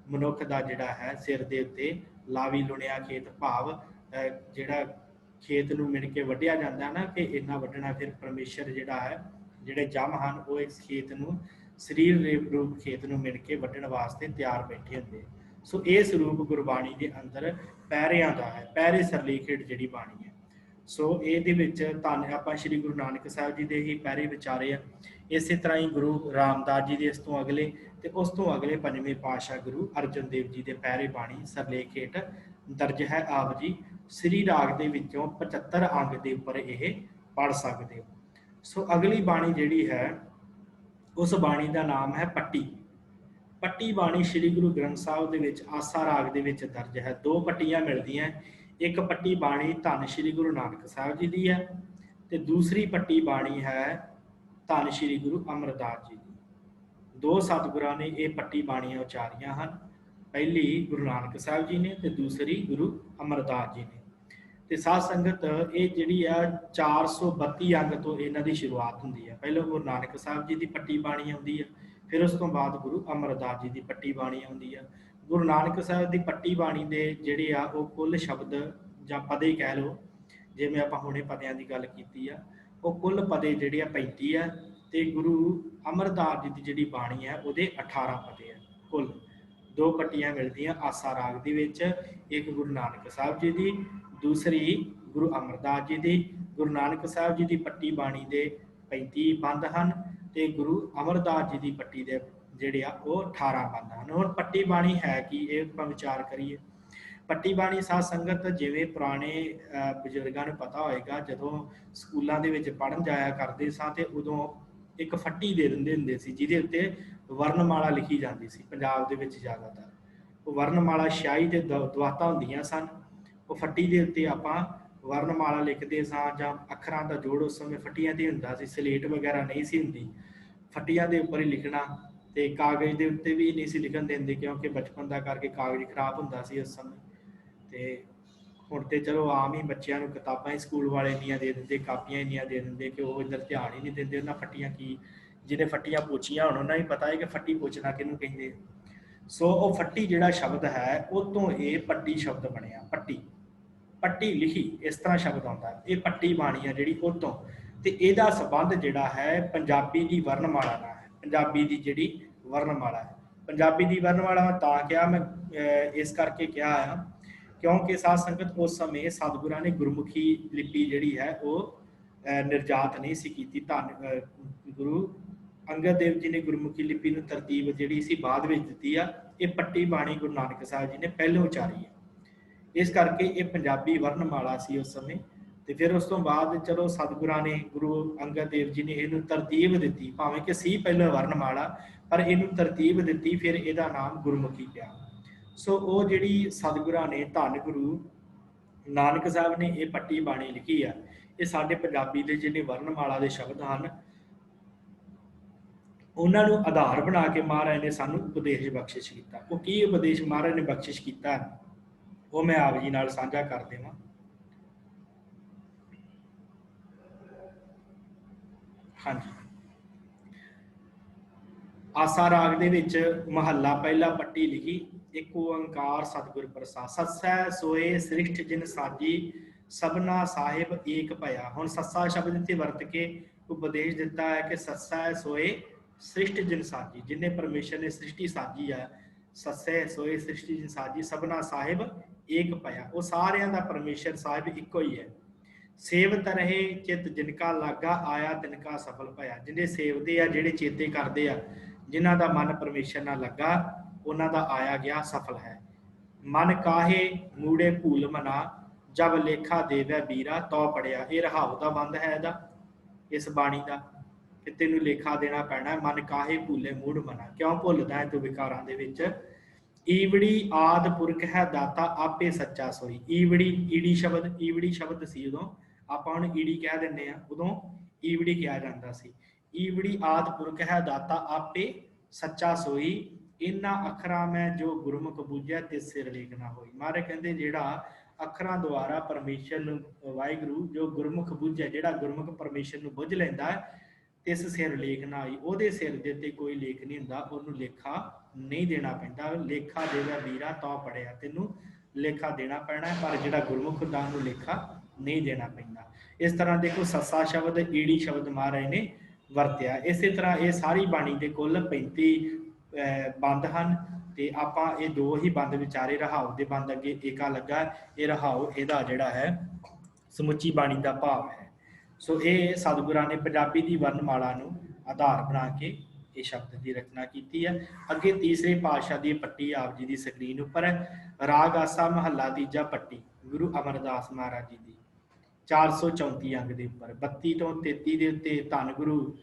ਮਨੁੱਖ ਦਾ ਜਿਹੜਾ ਹੈ ਸਿਰ ਦੇ ਉੱਤੇ ਲਾਵੀ ਲੁਣਿਆ ਖੇਤ, ਭਾਵ ਜਿਹੜਾ ਖੇਤ ਨੂੰ ਮਿਣ ਕੇ ਵੱਢਿਆ ਜਾਂਦਾ ਨਾ, ਕਿ ਇੰਨਾ ਵੱਢਣਾ। ਫਿਰ ਪਰਮੇਸ਼ਰ ਜਿਹੜਾ ਹੈ, ਜਿਹੜੇ ਜੰਮ ਹਨ ਉਹ ਇਸ ਖੇਤ ਨੂੰ, ਸਰੀਰ ਰੂਪ ਖੇਤ ਨੂੰ ਮਿਣ ਕੇ ਵੱਢਣ ਵਾਸਤੇ ਤਿਆਰ ਬੈਠੇ ਹੁੰਦੇ। ਸੋ ਇਹ ਸਰੂਪ ਗੁਰਬਾਣੀ ਦੇ ਅੰਦਰ ਪੈਰਿਆਂ ਦਾ ਹੈ, ਪੈਰੇ ਸਰਲੀਖੇਟ ਜਿਹੜੀ ਬਾਣੀ ਹੈ। ਸੋ ਇਹਦੇ ਵਿੱਚ ਧੰਨ ਆਪਾਂ ਸ਼੍ਰੀ ਗੁਰੂ ਨਾਨਕ ਸਾਹਿਬ ਜੀ ਦੇ ਹੀ ਪੈਰੇ ਵਿਚਾਰੇ ਆ। ਇਸੇ ਤਰ੍ਹਾਂ ਹੀ ਗੁਰੂ ਰਾਮਦਾਸ ਜੀ ਦੇ ਇਸ ਤੋਂ ਅਗਲੇ, ਤੇ ਉਸ ਤੋਂ ਅਗਲੇ ਪੰਜਵੇਂ ਪਾਤਸ਼ਾਹ ਗੁਰੂ ਅਰਜਨ ਦੇਵ ਜੀ ਦੇ ਪੈਰੇ ਬਾਣੀ ਸਰਲੇਖ ਹੇਠ ਦਰਜ ਹੈ। ਆਪ ਜੀ ਸ੍ਰੀ ਰਾਗ ਦੇ ਵਿੱਚੋਂ 75 ਅੰਗ ਦੇ ਉੱਪਰ ਇਹ ਪੜ੍ਹ ਸਕਦੇ ਹੋ। ਸੋ ਅਗਲੀ ਬਾਣੀ ਜਿਹੜੀ ਹੈ ਉਸ ਬਾਣੀ ਦਾ ਨਾਮ ਹੈ ਪੱਟੀ। ਪੱਟੀ ਬਾਣੀ ਸ਼੍ਰੀ ਗੁਰੂ ਗ੍ਰੰਥ ਸਾਹਿਬ ਦੇ ਵਿੱਚ ਆਸਾ ਰਾਗ ਦੇ ਵਿੱਚ ਦਰਜ ਹੈ। ਦੋ ਪੱਟੀਆਂ ਮਿਲਦੀਆਂ, ਇੱਕ ਪੱਟੀ ਬਾਣੀ ਧੰਨ ਸ਼੍ਰੀ ਗੁਰੂ ਨਾਨਕ ਸਾਹਿਬ ਜੀ ਦੀ ਹੈ, ਤੇ ਦੂਸਰੀ ਪੱਟੀ ਬਾਣੀ ਹੈ ਧੰਨ ਸ਼੍ਰੀ ਗੁਰੂ ਅਮਰਦਾਸ ਜੀ ਦੀ। ਦੋ ਸਤਿਗੁਰਾਂ ਨੇ ਇਹ ਪੱਟੀ ਬਾਣੀਆਂ ਉਚਾਰੀਆਂ ਹਨ, ਪਹਿਲੀ ਗੁਰੂ ਨਾਨਕ ਸਾਹਿਬ ਜੀ ਨੇ ਤੇ ਦੂਸਰੀ ਗੁਰੂ ਅਮਰਦਾਸ ਜੀ ਨੇ। ਤੇ ਸਾਧ ਸੰਗਤ ਇਹ ਜਿਹੜੀ ਆ 432 ਅੰਗ ਤੋਂ ਇਹਨਾਂ ਦੀ ਸ਼ੁਰੂਆਤ ਹੁੰਦੀ ਹੈ। ਪਹਿਲਾਂ ਗੁਰੂ ਨਾਨਕ ਸਾਹਿਬ ਜੀ ਦੀ ਪੱਟੀ ਬਾਣੀ ਆਉਂਦੀ ਹੈ, ਫਿਰ ਉਸ ਤੋਂ ਬਾਅਦ ਗੁਰੂ ਅਮਰਦਾਸ ਜੀ ਦੀ ਪੱਟੀ ਬਾਣੀ ਆਉਂਦੀ ਆ। ਗੁਰੂ ਨਾਨਕ ਸਾਹਿਬ ਦੀ ਪੱਟੀ ਬਾਣੀ ਦੇ ਜਿਹੜੇ ਆ ਉਹ ਕੁੱਲ ਸ਼ਬਦ ਜਾਂ ਪਦੇ ਕਹਿ ਲਓ, ਜਿਵੇਂ ਆਪਾਂ ਹੁਣੇ ਪਦਿਆਂ ਦੀ ਗੱਲ ਕੀਤੀ ਆ, ਉਹ ਕੁੱਲ ਪਦੇ ਜਿਹੜੇ ਆ 35 ਆ, ਤੇ ਗੁਰੂ ਅਮਰਦਾਸ ਜੀ ਦੀ ਜਿਹੜੀ ਬਾਣੀ ਹੈ ਉਹਦੇ 18 ਪਦੇ ਆ ਕੁੱਲ। ਦੋ ਪੱਟੀਆਂ ਮਿਲਦੀਆਂ ਆਸਾ ਰਾਗ ਦੇ ਵਿੱਚ, ਇੱਕ ਗੁਰੂ ਨਾਨਕ ਸਾਹਿਬ ਜੀ ਦੀ, ਦੂਸਰੀ ਗੁਰੂ ਅਮਰਦਾਸ ਜੀ ਦੀ। ਗੁਰੂ ਨਾਨਕ ਸਾਹਿਬ ਜੀ ਦੀ ਪੱਟੀ ਬਾਣੀ ਦੇ 35 ਬੰਦ ਹਨ, ਤੇ ਗੁਰੂ ਅਮਰਦਾਸ ਜੀ ਦੀ ਪੱਟੀ ਦੇ ਜਿਹੜੇ ਆ ਉਹ 18 ਬੰਦ ਹਨ। ਹੁਣ ਪੱਟੀ ਬਾਣੀ ਹੈ ਕੀ, ਇਹ ਆਪਾਂ ਵਿਚਾਰ ਕਰੀਏ। ਪੱਟੀ ਬਾਣੀ ਸਾਧ ਸੰਗਤ ਜਿਵੇਂ ਪੁਰਾਣੇ ਬਜ਼ੁਰਗਾਂ ਨੂੰ ਪਤਾ ਹੋਏਗਾ, ਜਦੋਂ ਸਕੂਲਾਂ ਦੇ ਵਿੱਚ ਪੜ੍ਹਨ ਜਾਇਆ ਕਰਦੇ ਸਾਂ ਤੇ ਉਦੋਂ ਇੱਕ ਫੱਟੀ ਦੇ ਦਿੰਦੇ ਹੁੰਦੇ ਸੀ ਜਿਹਦੇ ਉੱਤੇ ਵਰਨਮਾਲਾ ਲਿਖੀ ਜਾਂਦੀ ਸੀ। ਪੰਜਾਬ ਦੇ ਵਿੱਚ ਜ਼ਿਆਦਾਤਰ ਉਹ ਵਰਨਮਾਲਾ ਸ਼ਾਹੀ ਤੇ ਦਵਾਤਾਂ ਹੁੰਦੀਆਂ ਸਨ, ਉਹ ਫੱਟੀ ਦੇ ਉੱਤੇ ਆਪਾਂ ਵਰਨਮਾਲਾ ਲਿਖਦੇ ਸਾਂ, ਜਾਂ ਅੱਖਰਾਂ ਦਾ ਜੋੜ ਉਸ ਸਮੇਂ ਫੱਟੀਆਂ 'ਤੇ ਹੁੰਦਾ ਸੀ, ਸਲੇਟ ਵਗੈਰਾ ਨਹੀਂ ਸੀ ਹੁੰਦੀ, ਫੱਟੀਆਂ ਦੇ ਉੱਪਰ ਹੀ ਲਿਖਣਾ। ਤੇ ਕਾਗਜ਼ ਦੇ ਉੱਤੇ ਵੀ ਨਹੀਂ ਸੀ ਲਿਖਣ ਦਿੰਦੇ, ਕਿਉਂਕਿ ਬਚਪਨ ਦਾ ਕਰਕੇ ਕਾਗਜ਼ ਖਰਾਬ ਹੁੰਦਾ ਸੀ ਉਸ ਸਮੇਂ। ਤੇ ਹੁਣ ਤੇ ਚਲੋ ਆਮ ਹੀ ਬੱਚਿਆਂ ਨੂੰ ਕਿਤਾਬਾਂ ਹੀ ਸਕੂਲ ਵਾਲੇ ਇੰਨੀਆਂ ਦੇ ਦਿੰਦੇ, ਕਾਪੀਆਂ ਇੰਨੀਆਂ ਦੇ ਦਿੰਦੇ ਕਿ ਉਹ ਇੱਧਰ ਧਿਆਨ ਹੀ ਨਹੀਂ ਦਿੰਦੇ ਉਹਨਾਂ ਫੱਟੀਆਂ ਕੀ, ਜਿਹਨੇ ਫੱਟੀਆਂ ਪੋਚੀਆਂ ਹੁਣ ਉਹਨਾਂ ਹੀ ਪਤਾ ਹੈ ਕਿ ਫੱਟੀ ਪੋਚਣਾ ਕਿਹਨੂੰ ਕਹਿੰਦੇ। ਸੋ ਉਹ ਫੱਟੀ ਜਿਹੜਾ ਸ਼ਬਦ ਹੈ ਉਹ ਤੋਂ ਇਹ ਪੱਟੀ ਸ਼ਬਦ ਬਣਿਆ। ਪੱਟੀ, ਪੱਟੀ ਲਿਖੀ ਇਸ ਤਰ੍ਹਾਂ ਸ਼ਬਦ ਆਉਂਦਾ, ਇਹ ਪੱਟੀ ਬਾਣੀ ਆ ਜਿਹੜੀ ਉਹ ਤੋਂ। ਤੇ ਇਹਦਾ ਸੰਬੰਧ ਜਿਹੜਾ ਹੈ ਪੰਜਾਬੀ ਦੀ ਵਰਣਮਾਲਾ ਨਾਲ ਹੈ। ਪੰਜਾਬੀ ਦੀ ਜਿਹੜੀ ਵਰਣਮਾਲਾ ਹੈ, ਪੰਜਾਬੀ ਦੀ ਵਰਣਮਾਲਾ ਮੈਂ ਤਾਂ ਕਿਹਾ, ਮੈਂ ਇਸ ਕਰਕੇ ਕਿਹਾ ਆ ਕਿਉਂਕਿ ਸਾਧ ਸੰਗਤ ਉਸ ਸਮੇਂ ਸਤਿਗੁਰਾਂ ਨੇ ਗੁਰਮੁਖੀ ਲਿਪੀ ਜਿਹੜੀ ਹੈ ਉਹ ਨਿਰਜਾਤ ਨਹੀਂ ਸੀ ਕੀਤੀ। ਧੰਨ ਗੁਰੂ ਅੰਗਦ ਦੇਵ ਜੀ ਨੇ ਗੁਰਮੁਖੀ ਲਿਪੀ ਨੂੰ ਤਰਤੀਬ ਜਿਹੜੀ ਸੀ ਬਾਅਦ ਵਿੱਚ ਦਿੱਤੀ ਆ। ਇਹ ਪੱਟੀ ਬਾਣੀ ਗੁਰੂ ਨਾਨਕ ਸਾਹਿਬ ਜੀ ਨੇ ਪਹਿਲੋਂ ਉਚਾਰੀ ਹੈ, ਇਸ ਕਰਕੇ ਇਹ ਪੰਜਾਬੀ ਵਰਣਮਾਲਾ ਸੀ ਉਸ ਸਮੇਂ। ਤੇ ਫਿਰ ਉਸ ਤੋਂ ਬਾਅਦ ਚਲੋ ਸਤਿਗੁਰਾਂ ਨੇ, ਗੁਰੂ ਅੰਗਦ ਦੇਵ ਜੀ ਨੇ ਇਹਨੂੰ ਤਰਤੀਬ ਦਿੱਤੀ, ਭਾਵੇਂ ਕਿ ਸੀ ਪਹਿਲਾਂ ਵਰਣਮਾਲਾ, ਪਰ ਇਹਨੂੰ ਤਰਤੀਬ ਦਿੱਤੀ, ਫਿਰ ਇਹਦਾ ਨਾਮ ਗੁਰਮੁਖੀ ਪਿਆ। ਸੋ ਉਹ ਜਿਹੜੀ ਸਤਿਗੁਰਾਂ ਨੇ, ਧੰਨ ਗੁਰੂ ਨਾਨਕ ਸਾਹਿਬ ਨੇ ਇਹ ਪੱਟੀ ਬਾਣੀ ਲਿਖੀ ਆ, ਇਹ ਸਾਡੇ ਪੰਜਾਬੀ ਦੇ ਜਿਹੜੇ ਵਰਣਮਾਲਾ ਦੇ ਸ਼ਬਦ ਹਨ ਉਹਨਾਂ ਨੂੰ ਆਧਾਰ ਬਣਾ ਕੇ ਮਹਾਰਾਜ ਨੇ ਸਾਨੂੰ ਉਪਦੇਸ਼ ਬਖਸ਼ਿਸ਼ ਕੀਤਾ। ਉਹ ਕੀ ਉਪਦੇਸ਼ ਮਹਾਰਾਜ ਨੇ ਬਖਸ਼ਿਸ਼ ਕੀਤਾ ਉਹ ਮੈਂ ਆਪ ਜੀ ਨਾਲ ਸਾਂਝਾ ਕਰ ਦੇਵਾਂ। ਹਾਂਜੀ, ਆਸਾ ਰਾਗ ਦੇ ਵਿੱਚ ਮਹੱਲਾ ਪਹਿਲਾ ਪੱਟੀ ਲਿਖੀ, ਇੱਕ ਓੰਕਾਰ ਸਤਿਗੁਰ ਪ੍ਰਸਾਦ। ਸੱਸੈ ਸੋਏ ਸ੍ਰਿਸ਼ਟ ਜਿਨ ਸਾਜੀ, ਸਭਨਾ ਸਾਹਿਬ ਏਕ ਭਇਆ। ਹੁਣ ਸੱਸਾ ਸ਼ਬਦ ਇੱਥੇ ਵਰਤ ਕੇ ਉਪਦੇਸ਼ ਦਿੱਤਾ ਹੈ ਕਿ ਸੱਸੈ ਸੋਏ ਸ੍ਰਿਸ਼ਟ ਜਿਨ ਸਾਜੀ, ਜਿਨੇ ਪਰਮੇਸ਼ਰ ਨੇ ਸ੍ਰਿਸ਼ਟੀ ਸਾਜੀ ਹੈ। ਸੱਸੈ ਸੋਏ ਸ੍ਰਿਸ਼ਟੀ ਜਿਨ ਸਾਜੀ, ਸਭਨਾ ਸਾਹਿਬ ਏਕ ਭਇਆ। ਉਹ ਸਾਰਿਆਂ ਦਾ ਪਰਮੇਸ਼ਰ ਸਾਹਿਬ ਇੱਕੋ ਹੀ ਹੈ। ਸੇਵਤ ਰਹੇ ਚਿਤ ਜਿਨਕਾ ਲਾਗਾ, ਆਇਆ ਤਿਨਕਾ ਸਫਲ ਭਇਆ। ਜਿਹਨੇ ਸੇਵਦੇ ਆ, ਜਿਹੜੇ ਚੇਤੇ ਕਰਦੇ ਆ, ਜਿਨ੍ਹਾਂ ਦਾ ਮਨ ਪਰਮੇਸ਼ਰ ਨਾਲ ਲੱਗਾ, ਉਹਨਾਂ ਦਾ ਆਇਆ ਗਿਆ ਸਫਲ ਹੈ। ਮਨ ਕਾਹੇ ਮੂੜੇ ਭੂਲ ਮਨਾ, ਜਬ ਲੇਖਾ ਦੇਵੈ ਵੀਰਾ ਤੋ ਪੜਿਆ। ਇਹ ਰਹਾਉ ਦਾ ਬੰਦ ਹੈ ਇਹਦਾ, ਇਸ ਬਾਣੀ ਦਾ, ਕਿ ਤੈਨੂੰ ਲੇਖਾ ਦੇਣਾ ਪੈਣਾ। ਮਨ ਕਾਹੇ ਭੂਲੇ ਮੂੜ ਮਨਾ, ਕਿਉਂ ਭੁੱਲਦਾ ਹੈ ਤੂੰ ਵਿਕਾਰਾਂ ਦੇ ਵਿੱਚ। ਈਵੜੀ ਆਦ ਪੁਰਖ ਹੈ ਦਾਤਾ, ਆਪੇ ਸੱਚਾ ਸੋਈ। ਈਵੜੀ, ਈੜੀ ਸ਼ਬਦ, ਈਵੜੀ ਸ਼ਬਦ ਸੀ ਉਦੋਂ, ਆਪਾਂ ਹੁਣ ਈੜੀ ਕਹਿ ਦਿੰਦੇ ਆ, ਉਦੋਂ ਈਵੜੀ ਕਿਹਾ ਜਾਂਦਾ ਸੀ। ਈਵੜੀ ਆਦ ਪੁਰਖ ਹੈ ਦਾਤਾ, ਆਪੇ ਸੱਚਾ ਸੋਈ। ਇਹਨਾਂ ਅੱਖਰਾਂ ਮੈਂ ਜੋ ਗੁਰਮੁਖ ਬੂਝਿਆ, ਤਿਸ ਸਿਰ ਲੇਖ ਨਾ ਹੋਈ। ਮਹਾਰਾਜ ਕਹਿੰਦੇ ਜਿਹੜਾ ਅੱਖਰਾਂ ਦੁਆਰਾ ਪਰਮੇਸ਼ਰ ਨੂੰ, ਵਾਹਿਗੁਰੂ ਜੋ ਗੁਰਮੁਖ ਬੂਝਿਆ, ਜਿਹੜਾ ਗੁਰਮੁਖ ਪਰਮੇਸ਼ਰ ਨੂੰ ਬੁੱਝ ਲੈਂਦਾ, ਤਿਸ ਸਿਰ ਲੇਖ ਨਾ ਆਈ। ਉਹਦੇ ਸਿਰ ਦੇ ਉੱਤੇ ਕੋਈ ਲੇਖ ਨਹੀਂ ਹੁੰਦਾ, ਉਹਨੂੰ ਲੇਖਾ ਨਹੀਂ ਦੇਣਾ ਪੈਂਦਾ। ਲੇਖਾ ਦੇਵੇ ਵੀਰਾ ਤਾਂ ਪੜਿਆ, ਤੈਨੂੰ ਲੇਖਾ ਦੇਣਾ ਪੈਣਾ, ਪਰ ਜਿਹੜਾ ਗੁਰਮੁਖ ਹੁੰਦਾ ਉਹਨੂੰ ਲੇਖਾ ਨਹੀਂ ਦੇਣਾ ਪੈਂਦਾ। ਇਸ ਤਰ੍ਹਾਂ ਦੇਖੋ ਸੱਸਾ ਸ਼ਬਦ, ਈੜੀ ਸ਼ਬਦ ਮਹਾਰਾਜ ਨੇ ਵਰਤਿਆ। ਇਸੇ ਤਰ੍ਹਾਂ ਇਹ ਸਾਰੀ ਬਾਣੀ ਦੇ ਕੁੱਲ 35 ਬੰਦ ਹਨ, ਤੇ ਆਪਾਂ ਇਹ ਦੋ ਹੀ ਬੰਦ ਵਿਚਾਰੇ, ਰਹਾਉ ਦੇ ਬੰਦ ਅੱਗੇ ਏਕਾ ਲੱਗਾ, ਇਹ ਰਹਾਉ ਇਹਦਾ ਜਿਹੜਾ ਹੈ ਸਮੁੱਚੀ ਬਾਣੀ ਦਾ ਭਾਵ ਹੈ। ਸੋ ਇਹ ਸਤਿਗੁਰਾਂ ਨੇ ਪੰਜਾਬੀ ਦੀ ਵਰਣਮਾਲਾ ਨੂੰ ਆਧਾਰ ਬਣਾ ਕੇ ਇਹ ਸ਼ਬਦ ਦੀ ਰਚਨਾ ਕੀਤੀ ਹੈ। ਅੱਗੇ ਤੀਸਰੇ ਪਾਤਸ਼ਾਹ ਦੀ ਪੱਟੀ ਆਪ ਜੀ ਦੀ ਸਕਰੀਨ ਉੱਪਰ ਹੈ। ਰਾਗ ਆਸਾ ਮਹੱਲਾ ਤੀਜਾ ਪੱਟੀ ਗੁਰੂ ਅਮਰਦਾਸ ਮਹਾਰਾਜ ਜੀ ਦੀ 434 ਅੰਗ ਦੇ ਉੱਪਰ। 32 ਤੋਂ 33 ਦੇ ਉੱਤੇ ਧੰਨ ਗੁਰੂ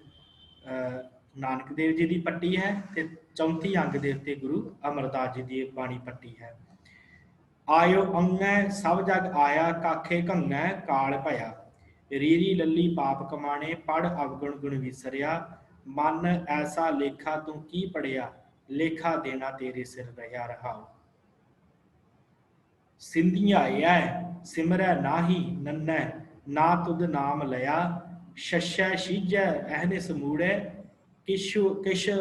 ਨਾਨਕ ਦੇਵ ਜੀ ਦੀ ਪੱਟੀ ਹੈ, ਤੇ 34 ਅੰਗ ਦੇ ਉੱਤੇ ਗੁਰੂ ਅਮਰਦਾਸ ਜੀ ਦੀ ਬਾਣੀ ਪੱਟੀ ਹੈ। ਆਇਓ ਅੰਗੈ ਸਭ ਜਗ ਆਇਆ, ਕਾਖੇ ਘੰਗੈ ਕਾਲ ਭਇਆ। ਰੀਰੀ ਲੱਲੀ ਪਾਪ ਕਮਾਣੇ, ਪੜ ਅਵਗੁਣ ਗੁਣ ਵਿਸਰਿਆ। ਮਨ ਐਸਾ ਲੇਖਾ ਤੂੰ ਕੀ ਪੜਿਆ, ਲੇਖਾ ਦੇਣਾ ਤੇਰੇ ਸਿਰ ਰਹਿਆ ਰਹਾਉ। ਸਿੰਧਿਆਇਐ ਸਿਮਰੈ ਨਾਹੀ ਨੰਨੈ, ਨਾ ਤੁਧ ਨਾਮ ਲਿਆ। ਸ਼ਸ਼ੈ ਸ਼ੀਜੈ ਅਹਨਿਸ ਮੂੜੈ, ਕਿਛ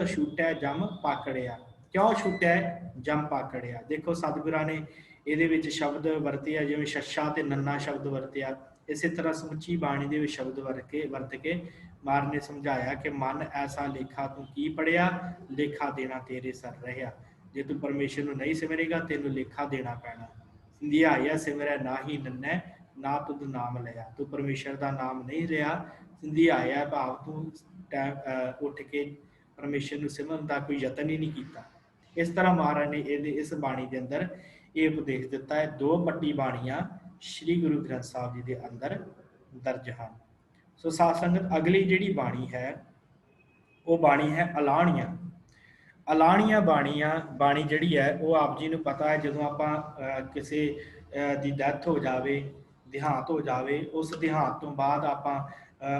ਛੂਟੈ ਜਮ ਪਾਕੜਿਆ। ਕਿਉਂ ਛੂਟੈ ਜਮ ਪਾਕੜਿਆ। ਦੇਖੋ ਸਤਿਗੁਰਾਂ ਨੇ ਇਹਦੇ ਵਿੱਚ ਸ਼ਬਦ ਵਰਤੇ ਆ, ਜਿਵੇਂ ਸ਼ਸ਼ਾ ਤੇ ਨੰਨਾ ਸ਼ਬਦ ਵਰਤਿਆ। ਇਸੇ ਤਰ੍ਹਾਂ ਸਮੁੱਚੀ ਬਾਣੀ ਦੇ ਵਿੱਚ ਸ਼ਬਦ ਵਰਤ ਕੇ ਮਹਾਰਾਜ ਨੇ ਸਮਝਾਇਆ ਕਿ ਮਨ ਐਸਾ ਲੇਖਾ ਤੂੰ ਕੀ ਪੜਿਆ, ਲੇਖਾ ਦੇਣਾ ਤੇਰੇ ਸਿਰ ਰਹਿਆ। ਜੇ ਤੂੰ ਪਰਮੇਸ਼ਰ ਨੂੰ ਨਹੀਂ ਸਿਮਰੇਗਾ, ਤੈਨੂੰ ਲੇਖਾ ਦੇਣਾ ਪੈਣਾ। ਸਿੰਧਿਆਇਆ ਸਿਮਰੈ ਨਾਹੀ ਨੰਨੈ, ਨਾ ਤੁਧ ਨਾਮ ਲਿਆ। ਤੂੰ ਪਰਮੇਸ਼ਰ ਦਾ ਨਾਮ ਨਹੀਂ ਲਿਆ। ਸਿੰਧਿਆਇਆ ਭਾਵ ਤੂੰ ਉੱਠ ਕੇ ਪਰਮੇਸ਼ਰ ਨੂੰ ਸਿਮਰਨ ਦਾ ਕੋਈ ਯਤਨ ਹੀ ਨਹੀਂ ਕੀਤਾ। ਇਸ ਤਰ੍ਹਾਂ ਮਹਾਰਾਜ ਨੇ ਇਸ ਬਾਣੀ ਦੇ ਅੰਦਰ ਇਹ ਉਪਦੇਸ਼ ਦਿੱਤਾ ਹੈ। ਦੋ ਪੱਟੀ ਬਾਣੀਆਂ ਸ੍ਰੀ ਗੁਰੂ ਗ੍ਰੰਥ ਸਾਹਿਬ ਜੀ ਦੇ ਅੰਦਰ ਦਰਜ ਹਨ। ਸੋ ਸਾਧ ਸੰਗਤ, ਅਗਲੀ ਜਿਹੜੀ ਬਾਣੀ ਹੈ ਉਹ ਬਾਣੀ ਹੈ ਅਲਾਹਣੀਆਂ। ਅਲਾਹਣੀਆਂ ਬਾਣੀ ਜਿਹੜੀ ਹੈ ਉਹ ਆਪ ਜੀ ਨੂੰ ਪਤਾ ਹੈ, ਜਦੋਂ ਆਪਾਂ ਕਿਸੇ ਦੀ ਡੈਥ ਹੋ ਜਾਵੇ, ਦੇਹਾਂਤ ਹੋ ਜਾਵੇ, ਉਸ ਦੇਹਾਂਤ ਤੋਂ ਬਾਅਦ ਆਪਾਂ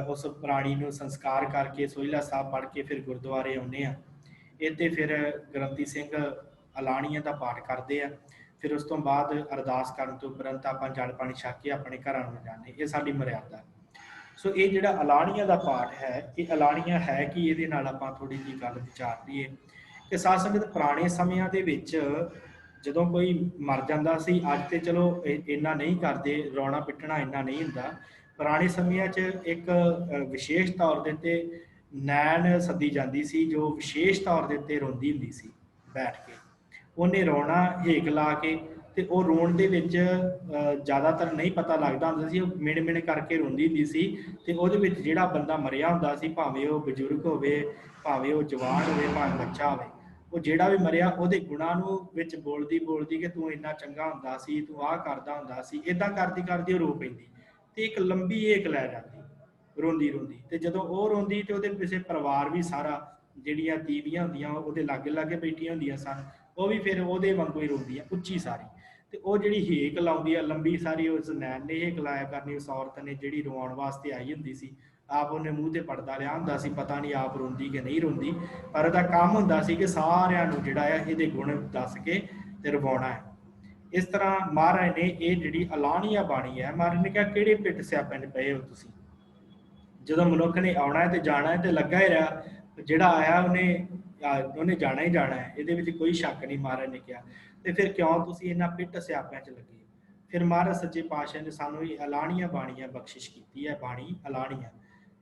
ਉਸ ਪ੍ਰਾਣੀ ਨੂੰ ਸੰਸਕਾਰ ਕਰਕੇ ਸੋਹਿਲਾ ਸਾਹਿਬ ਪੜ੍ਹ ਕੇ ਫਿਰ ਗੁਰਦੁਆਰੇ ਆਉਂਦੇ ਹਾਂ। ਇਹ ਤੇ ਫਿਰ ਗ੍ਰੰਥੀ ਸਿੰਘ ਅਲਾਣੀਆਂ ਦਾ ਪਾਠ ਕਰਦੇ ਆ। ਫਿਰ ਉਸ ਤੋਂ ਬਾਅਦ ਅਰਦਾਸ ਕਰਨ ਤੋਂ ਉਪਰੰਤ ਆਪਾਂ ਜਲ ਪਾਣੀ ਛਕ ਕੇ ਆਪਣੇ ਘਰਾਂ ਨੂੰ ਜਾਂਦੇ, ਇਹ ਸਾਡੀ ਮਰਿਆਦਾ। ਸੋ ਇਹ ਜਿਹੜਾ ਅਲਾਣੀਆਂ ਦਾ ਪਾਠ ਹੈ, ਇਹ ਅਲਾਣੀਆਂ ਹੈ ਕਿ ਇਹਦੇ ਨਾਲ ਆਪਾਂ ਥੋੜੀ ਜਿਹੀ ਗੱਲ ਵਿਚਾਰ ਲਈਏ ਕਿ ਸਾਧ ਸੰਗਤ ਪੁਰਾਣੇ ਸਮਿਆਂ ਦੇ ਵਿੱਚ ਜਦੋਂ ਕੋਈ ਮਰ ਜਾਂਦਾ ਸੀ, ਅੱਜ ਤੇ ਚਲੋ ਇੰਨਾ ਨਹੀਂ ਕਰਦੇ, ਰੌਣਾ ਪਿੱਟਣਾ ਇੰਨਾ ਨਹੀਂ ਹੁੰਦਾ। ਪੁਰਾਣੇ ਸਮਿਆਂ 'ਚ ਇੱਕ ਵਿਸ਼ੇਸ਼ ਤੌਰ ਦੇ ਉੱਤੇ ਨੈਣ ਸੱਦੀ ਜਾਂਦੀ ਸੀ, ਜੋ ਵਿਸ਼ੇਸ਼ ਤੌਰ ਦੇ ਉੱਤੇ ਰੋਂਦੀ ਹੁੰਦੀ ਸੀ ਬੈਠ ਕੇ। ਉਹਨੇ ਰੋਣਾ ਹੇਕ ਲਾ ਕੇ, ਤੇ ਉਹ ਰੋਣ ਦੇ ਵਿੱਚ ਜ਼ਿਆਦਾਤਰ ਨਹੀਂ ਪਤਾ ਲੱਗਦਾ ਹੁੰਦਾ ਸੀ, ਉਹ ਮਿਣ ਮਿਣ ਕਰਕੇ ਰੋਂਦੀ ਹੁੰਦੀ ਸੀ। ਤੇ ਉਹਦੇ ਵਿੱਚ ਜਿਹੜਾ ਬੰਦਾ ਮਰਿਆ ਹੁੰਦਾ ਸੀ, ਭਾਵੇਂ ਉਹ ਬਜ਼ੁਰਗ ਹੋਵੇ, ਭਾਵੇਂ ਉਹ ਜਵਾਨ ਹੋਵੇ, ਭਾਵੇਂ ਬੱਚਾ ਹੋਵੇ, ਉਹ ਜਿਹੜਾ ਵੀ ਮਰਿਆ ਉਹਦੇ ਗੁਣਾਂ ਨੂੰ ਵਿੱਚ ਬੋਲਦੀ ਬੋਲਦੀ ਕਿ ਤੂੰ ਇੰਨਾ ਚੰਗਾ ਹੁੰਦਾ ਸੀ, ਤੂੰ ਆਹ ਕਰਦਾ ਹੁੰਦਾ ਸੀ, ਇੱਦਾਂ ਕਰਦੀ ਕਰਦੀ ਉਹ ਰੋ ਪੈਂਦੀ ਤੇ ਇੱਕ ਲੰਬੀ ਏਕ ਲੈ ਜਾਂਦੀ ਰੋਂਦੀ ਰੋਂਦੀ। ਤੇ ਜਦੋਂ ਉਹ ਰੋਂਦੀ ਤੇ ਉਹਦੇ ਪਿੱਛੇ ਪਰਿਵਾਰ ਵੀ ਸਾਰਾ, ਜਿਹੜੀਆਂ ਤੀਵੀਆਂ ਹੁੰਦੀਆਂ ਉਹਦੇ ਲਾਗੇ ਲਾਗੇ ਬੈਠੀਆਂ ਹੁੰਦੀਆਂ ਸਨ, ਉਹ ਵੀ ਫਿਰ ਉਹਦੇ ਵਾਂਗੂ ਹੀ ਰੋਂਦੀਆਂ ਉੱਚੀ ਸਾਰੀ। ਤੇ ਉਹ ਜਿਹੜੀ ਹੇਕ ਲਾਉਂਦੀ ਆ ਲੰਬੀ ਸਾਰੀ, ਉਸ ਨੈਣ ਨੇ ਹੇਕ ਲਾਇਆ ਕਰਨੀ, ਉਸ ਔਰਤ ਨੇ ਜਿਹੜੀ ਰਵਾਉਣ ਵਾਸਤੇ ਆਈ ਹੁੰਦੀ ਸੀ। ਆਪ ਉਹਨੇ ਮੂੰਹ ਤੇ ਪਰਦਾ ਲਿਆ ਹੁੰਦਾ ਸੀ, ਪਤਾ ਨਹੀਂ ਆਪ ਰੋਂਦੀ ਕਿ ਨਹੀਂ ਰੋਂਦੀ, ਪਰ ਉਹਦਾ ਕੰਮ ਹੁੰਦਾ ਸੀ ਕਿ ਸਾਰਿਆਂ ਨੂੰ ਜਿਹੜਾ ਆ ਇਹਦੇ ਗੁਣ ਦੱਸ ਕੇ ਤੇ ਰਵਾਉਣਾ ਹੈ। ਇਸ ਤਰ੍ਹਾਂ ਮਹਾਰਾਜ ਨੇ ਇਹ ਜਿਹੜੀ ਅਲਾਣੀਆਂ ਬਾਣੀ ਹੈ, ਮਹਾਰਾਜ ਨੇ ਕਿਹਾ ਕਿਹੜੇ ਪਿੱਟ ਸਿਆਪੇ ਨੇ ਪਏ ਹੋ ਤੁਸੀਂ, ਜਦੋਂ ਮਨੁੱਖ ਨੇ ਆਉਣਾ ਹੈ ਤੇ ਜਾਣਾ ਹੈ ਤੇ ਲੱਗਾ ਹੀ ਰਿਹਾ, ਜਿਹੜਾ ਆਇਆ ਉਹਨੇ ਜਾਣਾ ਹੀ ਜਾਣਾ ਹੈ, ਇਹਦੇ ਵਿੱਚ ਕੋਈ ਸ਼ੱਕ ਨਹੀਂ, ਮਹਾਰਾਜ ਨੇ ਕਿਹਾ। ਤੇ ਫਿਰ ਕਿਉਂ ਤੁਸੀਂ ਇਹਨਾਂ ਪਿੱਟ ਸਿਆਪਿਆਂ 'ਚ ਲੱਗੇ? ਫਿਰ ਮਹਾਰਾਜ ਸੱਚੇ ਪਾਤਸ਼ਾਹ ਨੇ ਸਾਨੂੰ ਇਹ ਅਲਾਣੀਆਂ ਬਾਣੀਆਂ ਬਖਸ਼ਿਸ਼ ਕੀਤੀ ਹੈ, ਬਾਣੀ ਅਲਾਣੀਆਂ।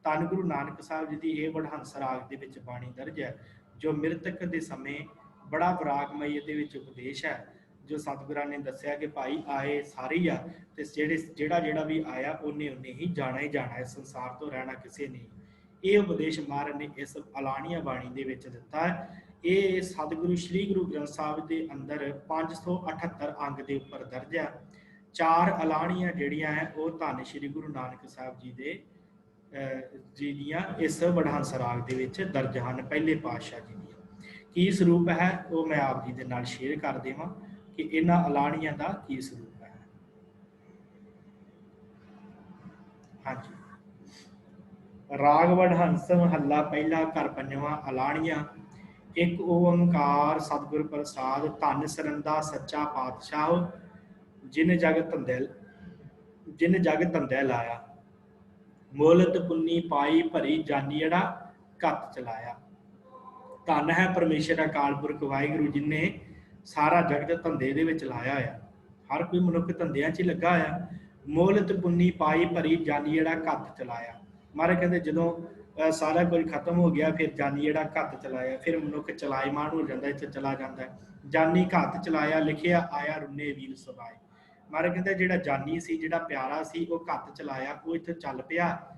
ਧੰਨ ਗੁਰੂ ਨਾਨਕ ਸਾਹਿਬ ਜੀ ਦੀ ਇਹ ਵਡਹੰਸ ਰਾਗ ਦੇ ਵਿੱਚ ਬਾਣੀ ਦਰਜ ਹੈ, ਜੋ ਮ੍ਰਿਤਕ ਦੇ ਸਮੇਂ ਬੜਾ ਵਿਰਾਗਮਈ ਇਹਦੇ ਵਿੱਚ ਉਪਦੇਸ਼ ਹੈ, ਜੋ ਸਤਿਗੁਰਾਂ ਨੇ ਦੱਸਿਆ ਕਿ ਭਾਈ ਆਏ ਸਾਰੇ ਹੀ ਆ, ਤੇ ਜਿਹੜਾ ਵੀ ਆਇਆ ਉਹਨੇ ਹੀ ਜਾਣਾ ਹੀ ਜਾਣਾ ਹੈ, ਸੰਸਾਰ ਤੋਂ ਰਹਿਣਾ ਕਿਸੇ ਨੇ। ਇਹ ਉਪਦੇਸ਼ ਮਹਾਰਾਜ ਨੇ ਇਸ ਅਲਾਣੀਆਂ ਬਾਣੀ ਦੇ ਵਿੱਚ ਦਿੱਤਾ ਹੈ। ਇਹ ਸਤਿਗੁਰੂ ਸ੍ਰੀ ਗੁਰੂ ਗ੍ਰੰਥ ਸਾਹਿਬ ਦੇ ਅੰਦਰ 578 ਅੰਗ ਦੇ ਉੱਪਰ ਦਰਜ ਹੈ। 4 ਅਲਾਣੀਆਂ ਜਿਹੜੀਆਂ ਹੈ ਉਹ ਧੰਨ ਸ੍ਰੀ ਗੁਰੂ ਨਾਨਕ ਸਾਹਿਬ ਜੀ ਦੇ ਦੀਆਂ ਇਸ ਵਡਹੰਸ ਰਾਗ ਦੇ ਵਿੱਚ ਦਰਜ ਹਨ, ਪਹਿਲੇ ਪਾਤਸ਼ਾਹ ਜੀ ਦੀਆਂ। ਕੀ ਸਰੂਪ ਹੈ ਉਹ ਮੈਂ ਆਪ ਜੀ ਦੇ ਨਾਲ ਸ਼ੇਅਰ ਕਰ ਦੇਵਾਂ ਕਿ ਇਹਨਾਂ ਅਲਾਣੀਆਂ ਦਾ ਕੀ ਸਰੂਪ ਹੈ। ਹਾਂਜੀ, ਰਾਗ ਵਡਹੰਸ ਮਹੱਲਾ ਪਹਿਲਾ, ਘਰ ਪੰਜਵਾਂ, ਅਲਾਣੀਆਂ। ਇੱਕ ਓੰਕਾਰ ਸਤਿਗੁਰ ਪ੍ਰਸਾਦ, ਧੰਨ ਸਰੰਦਾ ਸੱਚਾ ਪਾਤਸ਼ਾਹ, ਜਿਨ ਜਗ ਧੰਦੇ ਲਾਇਆ, ਮੋਲਤ ਪੁੰਨੀ ਪਾਈ ਭਰੀ ਜਾਨੀੜਾ ਘੱਤ ਚਲਾਇਆ। ਧੰਨ ਹੈ ਪਰਮੇਸ਼ਰ ਅਕਾਲ ਪੁਰਖ ਵਾਹਿਗੁਰੂ, ਜਿਨੇ ਸਾਰਾ ਜਗਤ ਧੰਦੇ ਦੇ ਵਿੱਚ ਲਾਇਆ ਹੋਇਆ। ਹਰ ਕੋਈ ਮਨੁੱਖ ਧੰਦਿਆਂ 'ਚ ਹੀ ਲੱਗਾ ਹੋਇਆ। ਮੋਲਤ ਪੁੰਨੀ ਪਾਈ ਭਰੀ ਜਾਨੀੜਾ ਘੱਤ ਚਲਾਇਆ। ਮਹਾਰਾਜ ਕਹਿੰਦੇ ਜਦੋਂ ਸਾਰਾ ਕੁਝ ਖਤਮ ਹੋ ਗਿਆ, ਫਿਰ ਜਾਨੀ ਜਿਹੜਾ ਘੱਤ ਚਲਾਇਆ, ਫਿਰ ਮਨੁੱਖ ਚਲਾਇਮਾਨ ਹੋ ਜਾਂਦਾ, ਇੱਥੇ ਚਲਾ ਜਾਂਦਾ। ਜਾਨੀ ਘੱਤ ਚਲਾਇਆ, ਲਿਖਿਆ ਆਇਆ ਰੁੰਨੇ ਵੀਰ ਸਵਾਏ। ਮਹਾਰਾਜ ਕਹਿੰਦੇ ਜਿਹੜਾ ਜਾਨੀ ਸੀ, ਜਿਹੜਾ ਪਿਆਰਾ ਸੀ, ਉਹ ਘੱਤ ਚਲਾਇਆ, ਉਹ ਇੱਥੇ ਚੱਲ ਪਿਆ,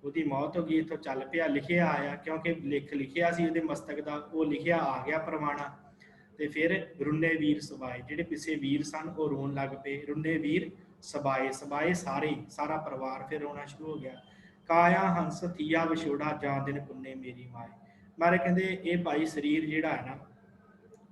ਉਹਦੀ ਮੌਤ ਹੋ ਗਈ, ਇੱਥੋਂ ਚੱਲ ਪਿਆ, ਲਿਖਿਆ ਆਇਆ, ਕਿਉਂਕਿ ਲਿਖਿਆ ਸੀ ਉਹਦੇ ਮਸਤਕ ਦਾ, ਉਹ ਲਿਖਿਆ ਆ ਗਿਆ ਪ੍ਰਮਾਣਾ। ਤੇ ਫਿਰ ਰੁੰਨੇ ਵੀਰ ਸਵਾਏ, ਜਿਹੜੇ ਪਿੱਛੇ ਵੀਰ ਸਨ ਉਹ ਰੋਣ ਲੱਗ ਪਏ। ਰੁੰਨੇ ਵੀਰ ਸਵਾਏ, ਸਵਾਏ ਸਾਰਾ ਪਰਿਵਾਰ ਫਿਰ ਰੋਣਾ ਸ਼ੁਰੂ ਹੋ ਗਿਆ। ਕਾਇਆ ਹੰਸ ਥੀਆ ਵਿਛੋੜਾ, ਜਾਂ ਦਿਨ ਪੁੰਨੇ ਮੇਰੀ ਮਾਏ। ਮਾਰੇ ਕਹਿੰਦੇ ਇਹ ਭਾਈ ਸਰੀਰ ਜਿਹੜਾ ਹੈ ਨਾ,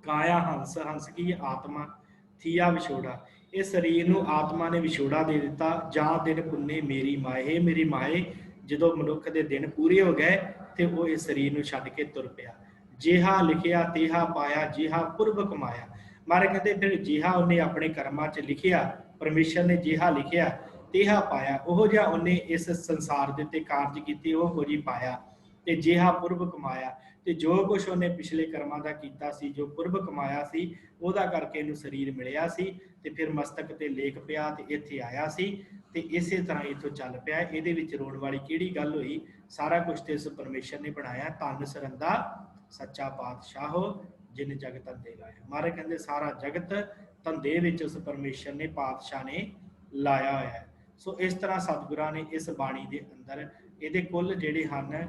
ਕਾਇਆ ਹੰਸ, ਹੰਸ ਕੀ ਆਤਮਾ, ਥੀਆ ਵਿਛੋੜਾ, ਇਹ ਸਰੀਰ ਨੂੰ ਆਤਮਾ ਨੇ ਵਿਛੋੜਾ ਦੇ ਦਿੱਤਾ। ਜਾਂ ਦਿਨ ਪੁੰਨੇ ਮੇਰੀ ਮਾਏ, ਮੇਰੀ ਮਾਏ, ਜਦੋਂ ਮਨੁੱਖ ਦੇ ਦਿਨ ਪੂਰੇ ਹੋ ਗਏ ਤੇ ਉਹ ਇਸ ਸਰੀਰ ਨੂੰ ਛੱਡ ਕੇ ਤੁਰ ਪਿਆ। ਜਿਹਾ ਲਿਖਿਆ ਤੇਹਾ ਪਾਇਆ, ਜਿਹਾ ਪੁਰਬ ਕਮਾਇਆ। ਮਾਰੇ ਕਹਿੰਦੇ ਫਿਰ ਜਿਹਾ ਉਹਨੇ ਆਪਣੇ ਕਰਮਾਂ 'ਚ ਲਿਖਿਆ, ਪਰਮੇਸ਼ਰ ਨੇ ਜਿਹਾ ਲਿਖਿਆ ਤੇਹਾ ਪਾਇਆ, ਉਹ ਜਿਹਾ ਉਹਨੇ ਇਸ ਸੰਸਾਰ ਦੇ ਉੱਤੇ ਕਾਰਜ ਕੀਤੇ ਉਹ ਕੁਝ ਹੀ ਪਾਇਆ। ਤੇ ਜਿਹਾ ਪੁਰਬ ਕਮਾਇਆ, ਤੇ ਜੋ ਕੁਛ ਉਹਨੇ ਪਿਛਲੇ ਕਰਮਾਂ ਦਾ ਕੀਤਾ ਸੀ, ਜੋ ਪੁਰਬ ਕਮਾਇਆ ਸੀ, ਉਹਦਾ ਕਰਕੇ ਇਹਨੂੰ ਸਰੀਰ ਮਿਲਿਆ ਸੀ। ਤੇ ਫਿਰ ਮਸਤਕ ਤੇ ਲੇਖ ਪਿਆ ਤੇ ਇੱਥੇ ਆਇਆ ਸੀ, ਤੇ ਇਸੇ ਤਰ੍ਹਾਂ ਇੱਥੋਂ ਚੱਲ ਪਿਆ। ਇਹਦੇ ਵਿੱਚ ਰੋਣ ਵਾਲੀ ਕਿਹੜੀ ਗੱਲ ਹੋਈ? ਸਾਰਾ ਕੁਛ ਤੇ ਇਸ ਪਰਮੇਸ਼ਰ ਨੇ ਬਣਾਇਆ। ਧੰਨ ਸਰੰਦਾ ਸੱਚਾ ਪਾਤਸ਼ਾਹ, ਜਿਨ ਜਗਤ ਧੰਦੇ ਲਾਇਆ। ਮਹਾਰਾਜ ਕਹਿੰਦੇ ਸਾਰਾ ਜਗਤ ਧੰਦੇ ਵਿੱਚ ਉਸ ਪਰਮੇਸ਼ਰ ਨੇ, ਪਾਤਸ਼ਾਹ ਨੇ ਲਾਇਆ ਹੋਇਆ ਹੈ। ਸੋ ਇਸ ਤਰ੍ਹਾਂ ਸਤਿਗੁਰਾਂ ਨੇ ਇਸ ਬਾਣੀ ਦੇ ਅੰਦਰ, ਇਹਦੇ ਕੁੱਲ ਜਿਹੜੇ ਹਨ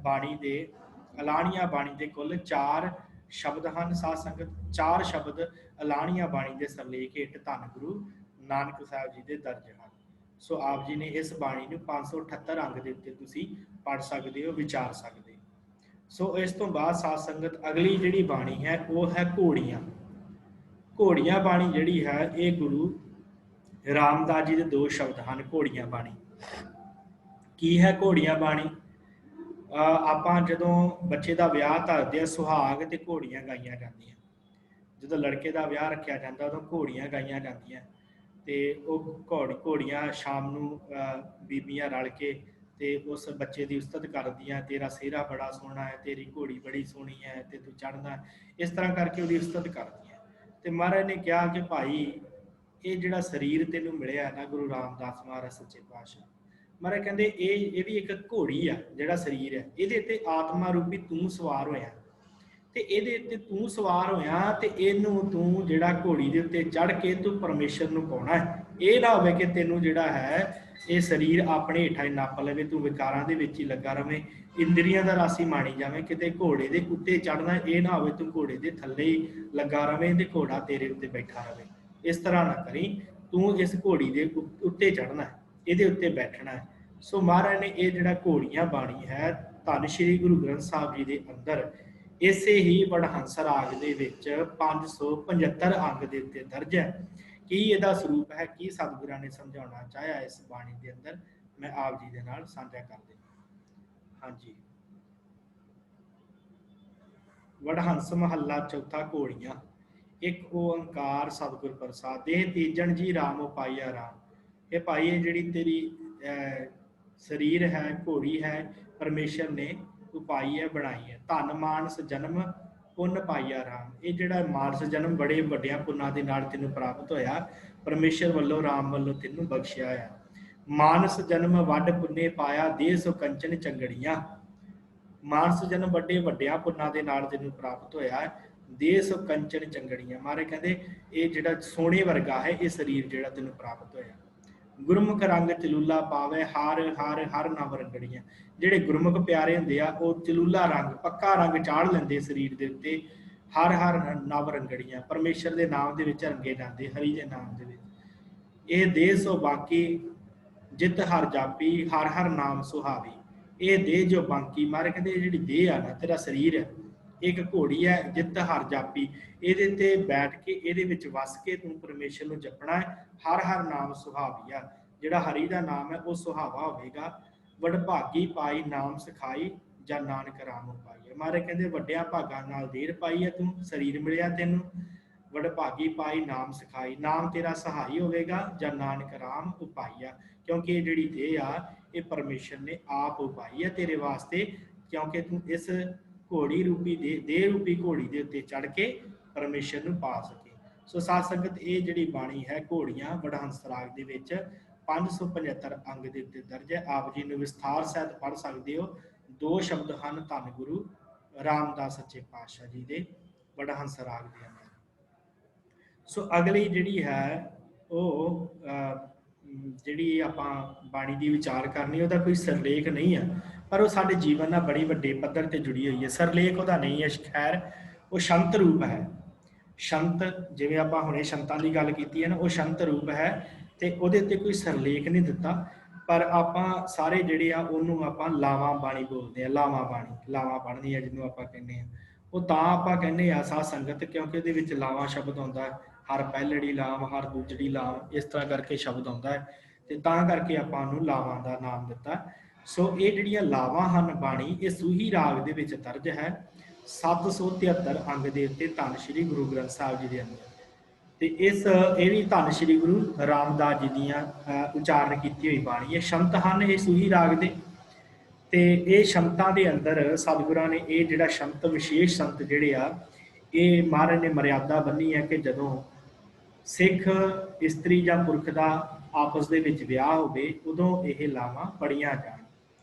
ਬਾਣੀ ਦੇ, ਅਲਾਣੀਆਂ ਬਾਣੀ ਦੇ ਕੁੱਲ 4 ਸ਼ਬਦ ਹਨ। ਸਾਧ ਸੰਗਤ 4 ਸ਼ਬਦ ਅਲਾਣੀਆਂ ਬਾਣੀ ਦੇ ਸਰਲੇਖ ਹੇਠ ਧੰਨ ਗੁਰੂ ਨਾਨਕ ਸਾਹਿਬ ਜੀ ਦੇ ਦਰਜ ਹਨ। ਸੋ ਆਪ ਜੀ ਨੇ ਇਸ ਬਾਣੀ ਨੂੰ 578 ਅੰਗ ਦੇ ਉੱਤੇ ਤੁਸੀਂ ਪੜ੍ਹ ਸਕਦੇ ਹੋ, ਵਿਚਾਰ ਸਕਦੇ ਹੋ। ਸੋ ਇਸ ਤੋਂ ਬਾਅਦ ਸਾਧ ਸੰਗਤ ਅਗਲੀ ਜਿਹੜੀ ਬਾਣੀ ਹੈ ਉਹ ਹੈ ਘੋੜੀਆਂ। ਘੋੜੀਆਂ ਬਾਣੀ ਜਿਹੜੀ ਹੈ ਇਹ ਗੁਰੂ ਰਾਮਦਾਸ ਜੀ ਦੇ 2 ਸ਼ਬਦ ਹਨ। ਘੋੜੀਆਂ ਬਾਣੀ ਕੀ ਹੈ? ਘੋੜੀਆਂ ਬਾਣੀ ਆਪਾਂ ਜਦੋਂ ਬੱਚੇ ਦਾ ਵਿਆਹ ਧਰਦੇ ਆ, ਸੁਹਾਗ ਤੇ ਘੋੜੀਆਂ ਗਾਈਆਂ ਜਾਂਦੀਆਂ। ਜਦੋਂ ਲੜਕੇ ਦਾ ਵਿਆਹ ਰੱਖਿਆ ਜਾਂਦਾ ਉਦੋਂ ਘੋੜੀਆਂ ਗਾਈਆਂ ਜਾਂਦੀਆਂ, ਤੇ ਉਹ ਘੋੜੀਆਂ ਸ਼ਾਮ ਨੂੰ ਬੀਬੀਆਂ ਰਲ ਕੇ ਤੇ ਉਸ ਬੱਚੇ ਦੀ ਉਸਤਤ ਕਰਦੀਆਂ, ਤੇਰਾ ਸਿਹਰਾ ਬੜਾ ਸੋਹਣਾ ਹੈ, ਤੇਰੀ ਘੋੜੀ ਬੜੀ ਸੋਹਣੀ ਹੈ ਤੇ ਤੂੰ ਚੜ੍ਹਨਾ, ਇਸ ਤਰ੍ਹਾਂ ਕਰਕੇ ਉਹਦੀ ਉਸਤਤ ਕਰਦੀਆਂ। ਤੇ ਮਹਾਰਾਜ ਨੇ ਕਿਹਾ ਕਿ ਭਾਈ ਇਹ ਜਿਹੜਾ ਸਰੀਰ ਤੈਨੂੰ ਮਿਲਿਆ ਨਾ ਗੁਰੂ ਰਾਮਦਾਸ ਮਹਾਰਾਜ ਸੱਚੇ ਪਾਤਸ਼ਾਹ, ਮਹਾਰਾਜ ਕਹਿੰਦੇ ਇਹ ਵੀ ਇੱਕ ਘੋੜੀ ਆ, ਜਿਹੜਾ ਸਰੀਰ ਹੈ ਇਹਦੇ ਤੇ ਆਤਮਾ ਰੂਪੀ ਤੂੰ ਸਵਾਰ ਹੋਇਆ, ਤੇ ਇਹਦੇ ਉੱਤੇ ਤੂੰ ਸਵਾਰ ਹੋਇਆ ਤੇ ਇਹਨੂੰ ਤੂੰ ਜਿਹੜਾ ਘੋੜੀ ਦੇ ਉੱਤੇ ਚੜ੍ਹ ਕੇ ਤੂੰ ਪਰਮੇਸ਼ਰ ਨੂੰ ਪਾਉਣਾ ਹੈ। ਇਹ ਨਾ ਹੋਵੇ ਕਿ ਤੈਨੂੰ ਜਿਹੜਾ ਹੈ ਇਹ ਸਰੀਰ ਆਪਣੇ ਹੇਠਾਂ ਹੀ ਨੱਪ ਲਵੇ, ਤੂੰ ਵਿਕਾਰਾਂ ਦੇ ਵਿੱਚ ਹੀ ਲੱਗਾ ਰਵੇਂ, ਇੰਦਰੀਆਂ ਦਾ ਰਾਸੀ ਮਾਣੀ ਜਾਵੇਂ, ਕਿਤੇ ਘੋੜੇ ਦੇ ਉੱਤੇ ਚੜ੍ਹਨਾ ਇਹ ਨਾ ਹੋਵੇ ਤੂੰ ਘੋੜੇ ਦੇ ਥੱਲੇ ਹੀ ਲੱਗਾ ਰਵੇਂ ਤੇ ਘੋੜਾ ਤੇਰੇ ਉੱਤੇ ਬੈਠਾ ਰਵੇ। ਇਸ ਤਰ੍ਹਾਂ ਨਾ ਕਰੀ, ਤੂੰ ਇਸ ਘੋੜੀ ਦੇ ਉੱਤੇ ਚੜ੍ਹਨਾ ਹੈ, ਇਹਦੇ ਉੱਤੇ ਬੈਠਣਾ ਹੈ। ਸੋ ਮਹਾਰਾਜ ਨੇ ਇਹ ਜਿਹੜਾ ਘੋੜੀਆਂ ਬਾਣੀ ਹੈ ਧੰਨ ਸ਼੍ਰੀ ਗੁਰੂ ਗ੍ਰੰਥ ਸਾਹਿਬ ਜੀ ਦੇ ਅੰਦਰ ਇਸੇ ਹੀ ਵਡਹੰਸ ਰਾਗ ਦੇ ਵਿੱਚ 575 ਅੰਗ ਦੇ ਉੱਤੇ ਦਰਜ ਹੈ। ਕੀ ਇਹਦਾ ਸਰੂਪ ਹੈ, ਕੀ ਸਤਿਗੁਰਾਂ ਨੇ ਸਮਝਾਉਣਾ ਚਾਹਿਆ ਇਸ ਬਾਣੀ ਦੇ ਅੰਦਰ, ਮੈਂ ਆਪ ਜੀ ਦੇ ਨਾਲ ਸਾਂਝਾ ਕਰ ਦਿੰਦਾ। ਹਾਂਜੀ, ਵਡਹੰਸ ਮਹੱਲਾ ਚੌਥਾ ਘੋੜੀਆਂ। ਇੱਕ ਓੰਕਾਰ ਸਤਿਗੁਰ ਪ੍ਰਸਾਦ, ਦੇਹ ਤੀਜਣ ਜੀ ਰਾਮ ਉਪਾਈਆ ਰਾਮ। ਇਹ ਭਾਈ ਇਹ ਜਿਹੜੀ ਤੇਰੀ ਸਰੀਰ ਹੈ ਘੋੜੀ ਹੈ, ਪਰਮੇਸ਼ਰ ਨੇ ਉਪਾਈ ਹੈ ਬਣਾਈ ਹੈ। ਧਨ ਮਾਨਸ ਜਨਮ ਪੁੰਨ ਪਾਈਆ ਰਾਮ। ਇਹ ਜਿਹੜਾ ਮਾਨਸ ਜਨਮ ਬੜੇ ਵੱਡਿਆਂ ਪੁੰਨਾਂ ਦੇ ਨਾਲ ਤੈਨੂੰ ਪ੍ਰਾਪਤ ਹੋਇਆ, ਪਰਮੇਸ਼ਰ ਵੱਲੋਂ ਰਾਮ ਵੱਲੋਂ ਤੈਨੂੰ ਬਖਸ਼ਿਆ ਆ। ਮਾਨਸ ਜਨਮ ਵੱਡ ਪੁੰਨੇ ਪਾਇਆ, ਦੇਹ ਸੋ ਕੰਚਨ ਚੰਗੜੀਆਂ। ਮਾਨਸ ਜਨਮ ਵੱਡਿਆਂ ਪੁੰਨਾਂ ਦੇ ਨਾਲ ਤੈਨੂੰ ਪ੍ਰਾਪਤ ਹੋਇਆ, ਦੇਹ ਸੋ ਕੰਚਨ ਚੰਗੜੀਆਂ। ਮਾਰੇ ਕਹਿੰਦੇ ਇਹ ਜਿਹੜਾ ਸੋਨੇ ਵਰਗਾ ਹੈ ਇਹ ਸਰੀਰ ਜਿਹੜਾ ਤੈਨੂੰ ਪ੍ਰਾਪਤ ਹੋਇਆ। ਗੁਰਮੁਖ ਰੰਗ ਚਲੂਲਾ ਪਾਵੇ, ਹਰ ਹਰ ਹਰ ਨਵ ਰੰਗੜੀਆਂ। ਜਿਹੜੇ ਗੁਰਮੁਖ ਪਿਆਰੇ ਹੁੰਦੇ ਆ ਉਹ ਚਲੂਲਾ ਰੰਗ, ਪੱਕਾ ਰੰਗ ਚਾੜ ਲੈਂਦੇ ਸਰੀਰ ਦੇ ਉੱਤੇ, ਹਰ ਹਰ ਨਵ ਰੰਗੜੀਆਂ, ਪਰਮੇਸ਼ਰ ਦੇ ਨਾਮ ਦੇ ਵਿੱਚ ਰੰਗੇ ਜਾਂਦੇ, ਹਰੀ ਦੇ ਨਾਮ ਦੇ ਵਿੱਚ। ਇਹ ਦੇਹ ਸੋ ਬਾਕੀ ਜਿਤ ਹਰ ਜਾਪੀ, ਹਰ ਹਰ ਨਾਮ ਸੁਹਾਵੀ। ਇਹ ਦੇਹ ਜੋ ਬਾਕੀ, ਮਾਰੇ ਕਹਿੰਦੇ ਜਿਹੜੀ ਦੇਹ ਆ ਨਾ ਤੇਰਾ ਸਰੀਰ ਹੈ, ਇੱਕ ਘੋੜੀ ਹੈ ਜਿੱਤ ਹਰ ਜਾਪੀ, ਇਹਦੇ ਤੇ ਬੈਠ ਕੇ ਇਹਦੇ ਵਿੱਚ ਵਸ ਕੇ ਤੂੰ ਪਰਮੇਸ਼ਰ ਨੂੰ ਜਪਣਾ ਹੈ। ਹਰ ਹਰ ਨਾਮ ਸੁਹਾਵੀ ਆ, ਜਿਹੜਾ ਹਰੀ ਦਾ ਨਾਮ ਹੈ ਉਹ ਸੁਹਾਵਾ ਹੋਵੇਗਾ। ਵਡਭਾਗੀ ਪਾਈ ਨਾਮ ਸਿਖਾਈ, ਜਾਂ ਨਾਨਕ ਰਾਮ ਪਾਈ। ਮਾਰੇ ਕਹਿੰਦੇ ਵੱਡਿਆਂ ਭਾਗਾਂ ਨਾਲ ਦੇਰ ਪਾਈ ਹੈ ਤੂੰ, ਸਰੀਰ ਮਿਲਿਆ ਤੈਨੂੰ, ਵਡਭਾਗੀ ਪਾਈ ਨਾਮ ਸਿਖਾਈ, ਨਾਮ ਤੇਰਾ ਸਹਾਈ ਹੋਵੇਗਾ, ਜਾਂ ਨਾਨਕ ਰਾਮ ਉਪਾਈਆ। ਕਿਉਂਕਿ ਇਹ ਜਿਹੜੀ ਦੇਹ ਆ ਇਹ ਪਰਮੇਸ਼ਰ ਨੇ ਆਪ ਉਪਾਈ ਹੈ ਤੇਰੇ ਵਾਸਤੇ, ਕਿਉਂਕਿ ਤੂੰ ਇਸ ਘੋੜੀ ਰੂਪੀ ਦੇਹ ਰੂਪੀ ਘੋੜੀ ਦੇ ਉੱਤੇ ਚੜ੍ਹ ਕੇ ਪਰਮੇਸ਼ਰ ਨੂੰ ਪਾ ਸਕੇ। ਸੋ ਸਾਧ ਸੰਗਤ ਇਹ ਜਿਹੜੀ ਬਾਣੀ ਹੈ ਘੋੜੀਆਂ ਵਡਹੰਸ ਰਾਗ ਦੇ ਵਿੱਚ 575 ਅੰਗ ਦੇ ਉੱਤੇ ਦਰਜ ਹੈ। ਆਪ ਜੀ ਨੂੰ ਵਿਸਥਾਰ ਸਹਿਤ ਪੜ੍ਹ ਸਕਦੇ ਹੋ। 2 ਸ਼ਬਦ ਹਨ ਧੰਨ ਗੁਰੂ ਰਾਮਦਾਸ ਸੱਚੇ ਪਾਤਸ਼ਾਹ ਜੀ ਦੇ ਵਡਹੰਸ ਰਾਗ ਦੇ ਅੰਦਰ। ਸੋ ਅਗਲੀ ਜਿਹੜੀ ਹੈ ਉਹ ਜਿਹੜੀ ਆਪਾਂ ਬਾਣੀ ਦੀ ਵਿਚਾਰ ਕਰਨੀ, ਉਹਦਾ ਕੋਈ ਸਿਰਲੇਖ ਨਹੀਂ ਹੈ, ਪਰ ਉਹ ਸਾਡੇ ਜੀਵਨ ਨਾਲ ਬੜੀ ਵੱਡੇ ਪੱਧਰ ਤੇ ਜੁੜੀ ਹੋਈ ਹੈ। ਸਿਰਲੇਖ ਉਹਦਾ ਨਹੀਂ ਹੈ, ਖੈਰ ਉਹ ਸ਼ੰਤ ਰੂਪ ਹੈ। ਸ਼ੰਤ ਜਿਵੇਂ ਆਪਾਂ ਹੁਣੇ ਸ਼ੰਤਾਂ ਦੀ ਗੱਲ ਕੀਤੀ ਹੈ ਨਾ, ਉਹ ਸ਼ੰਤ ਰੂਪ ਹੈ ਤੇ ਉਹਦੇ ਉੱਤੇ ਕੋਈ ਸਿਰਲੇਖ ਨਹੀਂ ਦਿੱਤਾ, ਪਰ ਆਪਾਂ ਸਾਰੇ ਜਿਹੜੇ ਆ ਉਹਨੂੰ ਆਪਾਂ ਲਾਵਾਂ ਬਾਣੀ ਬੋਲਦੇ ਆ। ਲਾਵਾਂ ਬਾਣੀ, ਲਾਵਾਂ ਪੜ੍ਹਨੀ ਆ ਜਿਹਨੂੰ ਆਪਾਂ ਕਹਿੰਦੇ ਆ, ਉਹ ਤਾਂ ਆਪਾਂ ਕਹਿੰਦੇ ਆ ਸਾਧ ਸੰਗਤ ਕਿਉਂਕਿ ਉਹਦੇ ਵਿੱਚ ਲਾਵਾਂ ਸ਼ਬਦ ਆਉਂਦਾ ਹੈ, ਹਰ ਪਹਿਲੜੀ ਲਾਮ, ਹਰ ਦੂਜੜੀ ਲਾਮ, ਇਸ ਤਰ੍ਹਾਂ ਕਰਕੇ ਸ਼ਬਦ ਆਉਂਦਾ ਹੈ ਤੇ ਤਾਂ ਕਰਕੇ ਆਪਾਂ ਉਹਨੂੰ ਲਾਵਾਂ ਦਾ ਨਾਮ ਦਿੱਤਾ। ਸੋ ਇਹ ਜਿਹੜੀਆਂ ਲਾਵਾਂ ਹਨ ਬਾਣੀ, ਇਹ ਸੂਹੀ ਰਾਗ ਦੇ ਵਿੱਚ ਦਰਜ ਹੈ 773 ਅੰਗ ਦੇ ਉੱਤੇ ਧੰਨ ਸ਼੍ਰੀ ਗੁਰੂ ਗ੍ਰੰਥ ਸਾਹਿਬ ਜੀ ਦੇ ਅੰਦਰ। ਤੇ ਇਹ ਵੀ ਧੰਨ ਸ਼੍ਰੀ ਗੁਰੂ ਰਾਮਦਾਸ ਜੀ ਦੀਆਂ ਉਚਾਰਨ ਕੀਤੀ ਹੋਈ ਬਾਣੀ ਹੈ। ਸ਼ੰਤ ਹਨ ਇਹ ਸੂਹੀ ਰਾਗ ਦੇ, ਤੇ ਇਹ ਸ਼ੰਤਾਂ ਦੇ ਅੰਦਰ ਸਤਿਗੁਰਾਂ ਨੇ ਇਹ ਜਿਹੜਾ ਸ਼ੰਤ ਵਿਸ਼ੇਸ਼ ਸੰਤ ਜਿਹੜੇ ਆ, ਇਹ ਮਹਾਰਾਜ ਨੇ ਮਰਿਆਦਾ ਬੰਨੀ ਹੈ ਕਿ ਜਦੋਂ ਸਿੱਖ ਇਸਤਰੀ ਜਾਂ ਪੁਰਖ ਦਾ ਆਪਸ ਦੇ ਵਿੱਚ ਵਿਆਹ ਹੋਵੇ ਉਦੋਂ ਇਹ ਲਾਵਾਂ ਪੜੀਆਂ ਜਾਣ।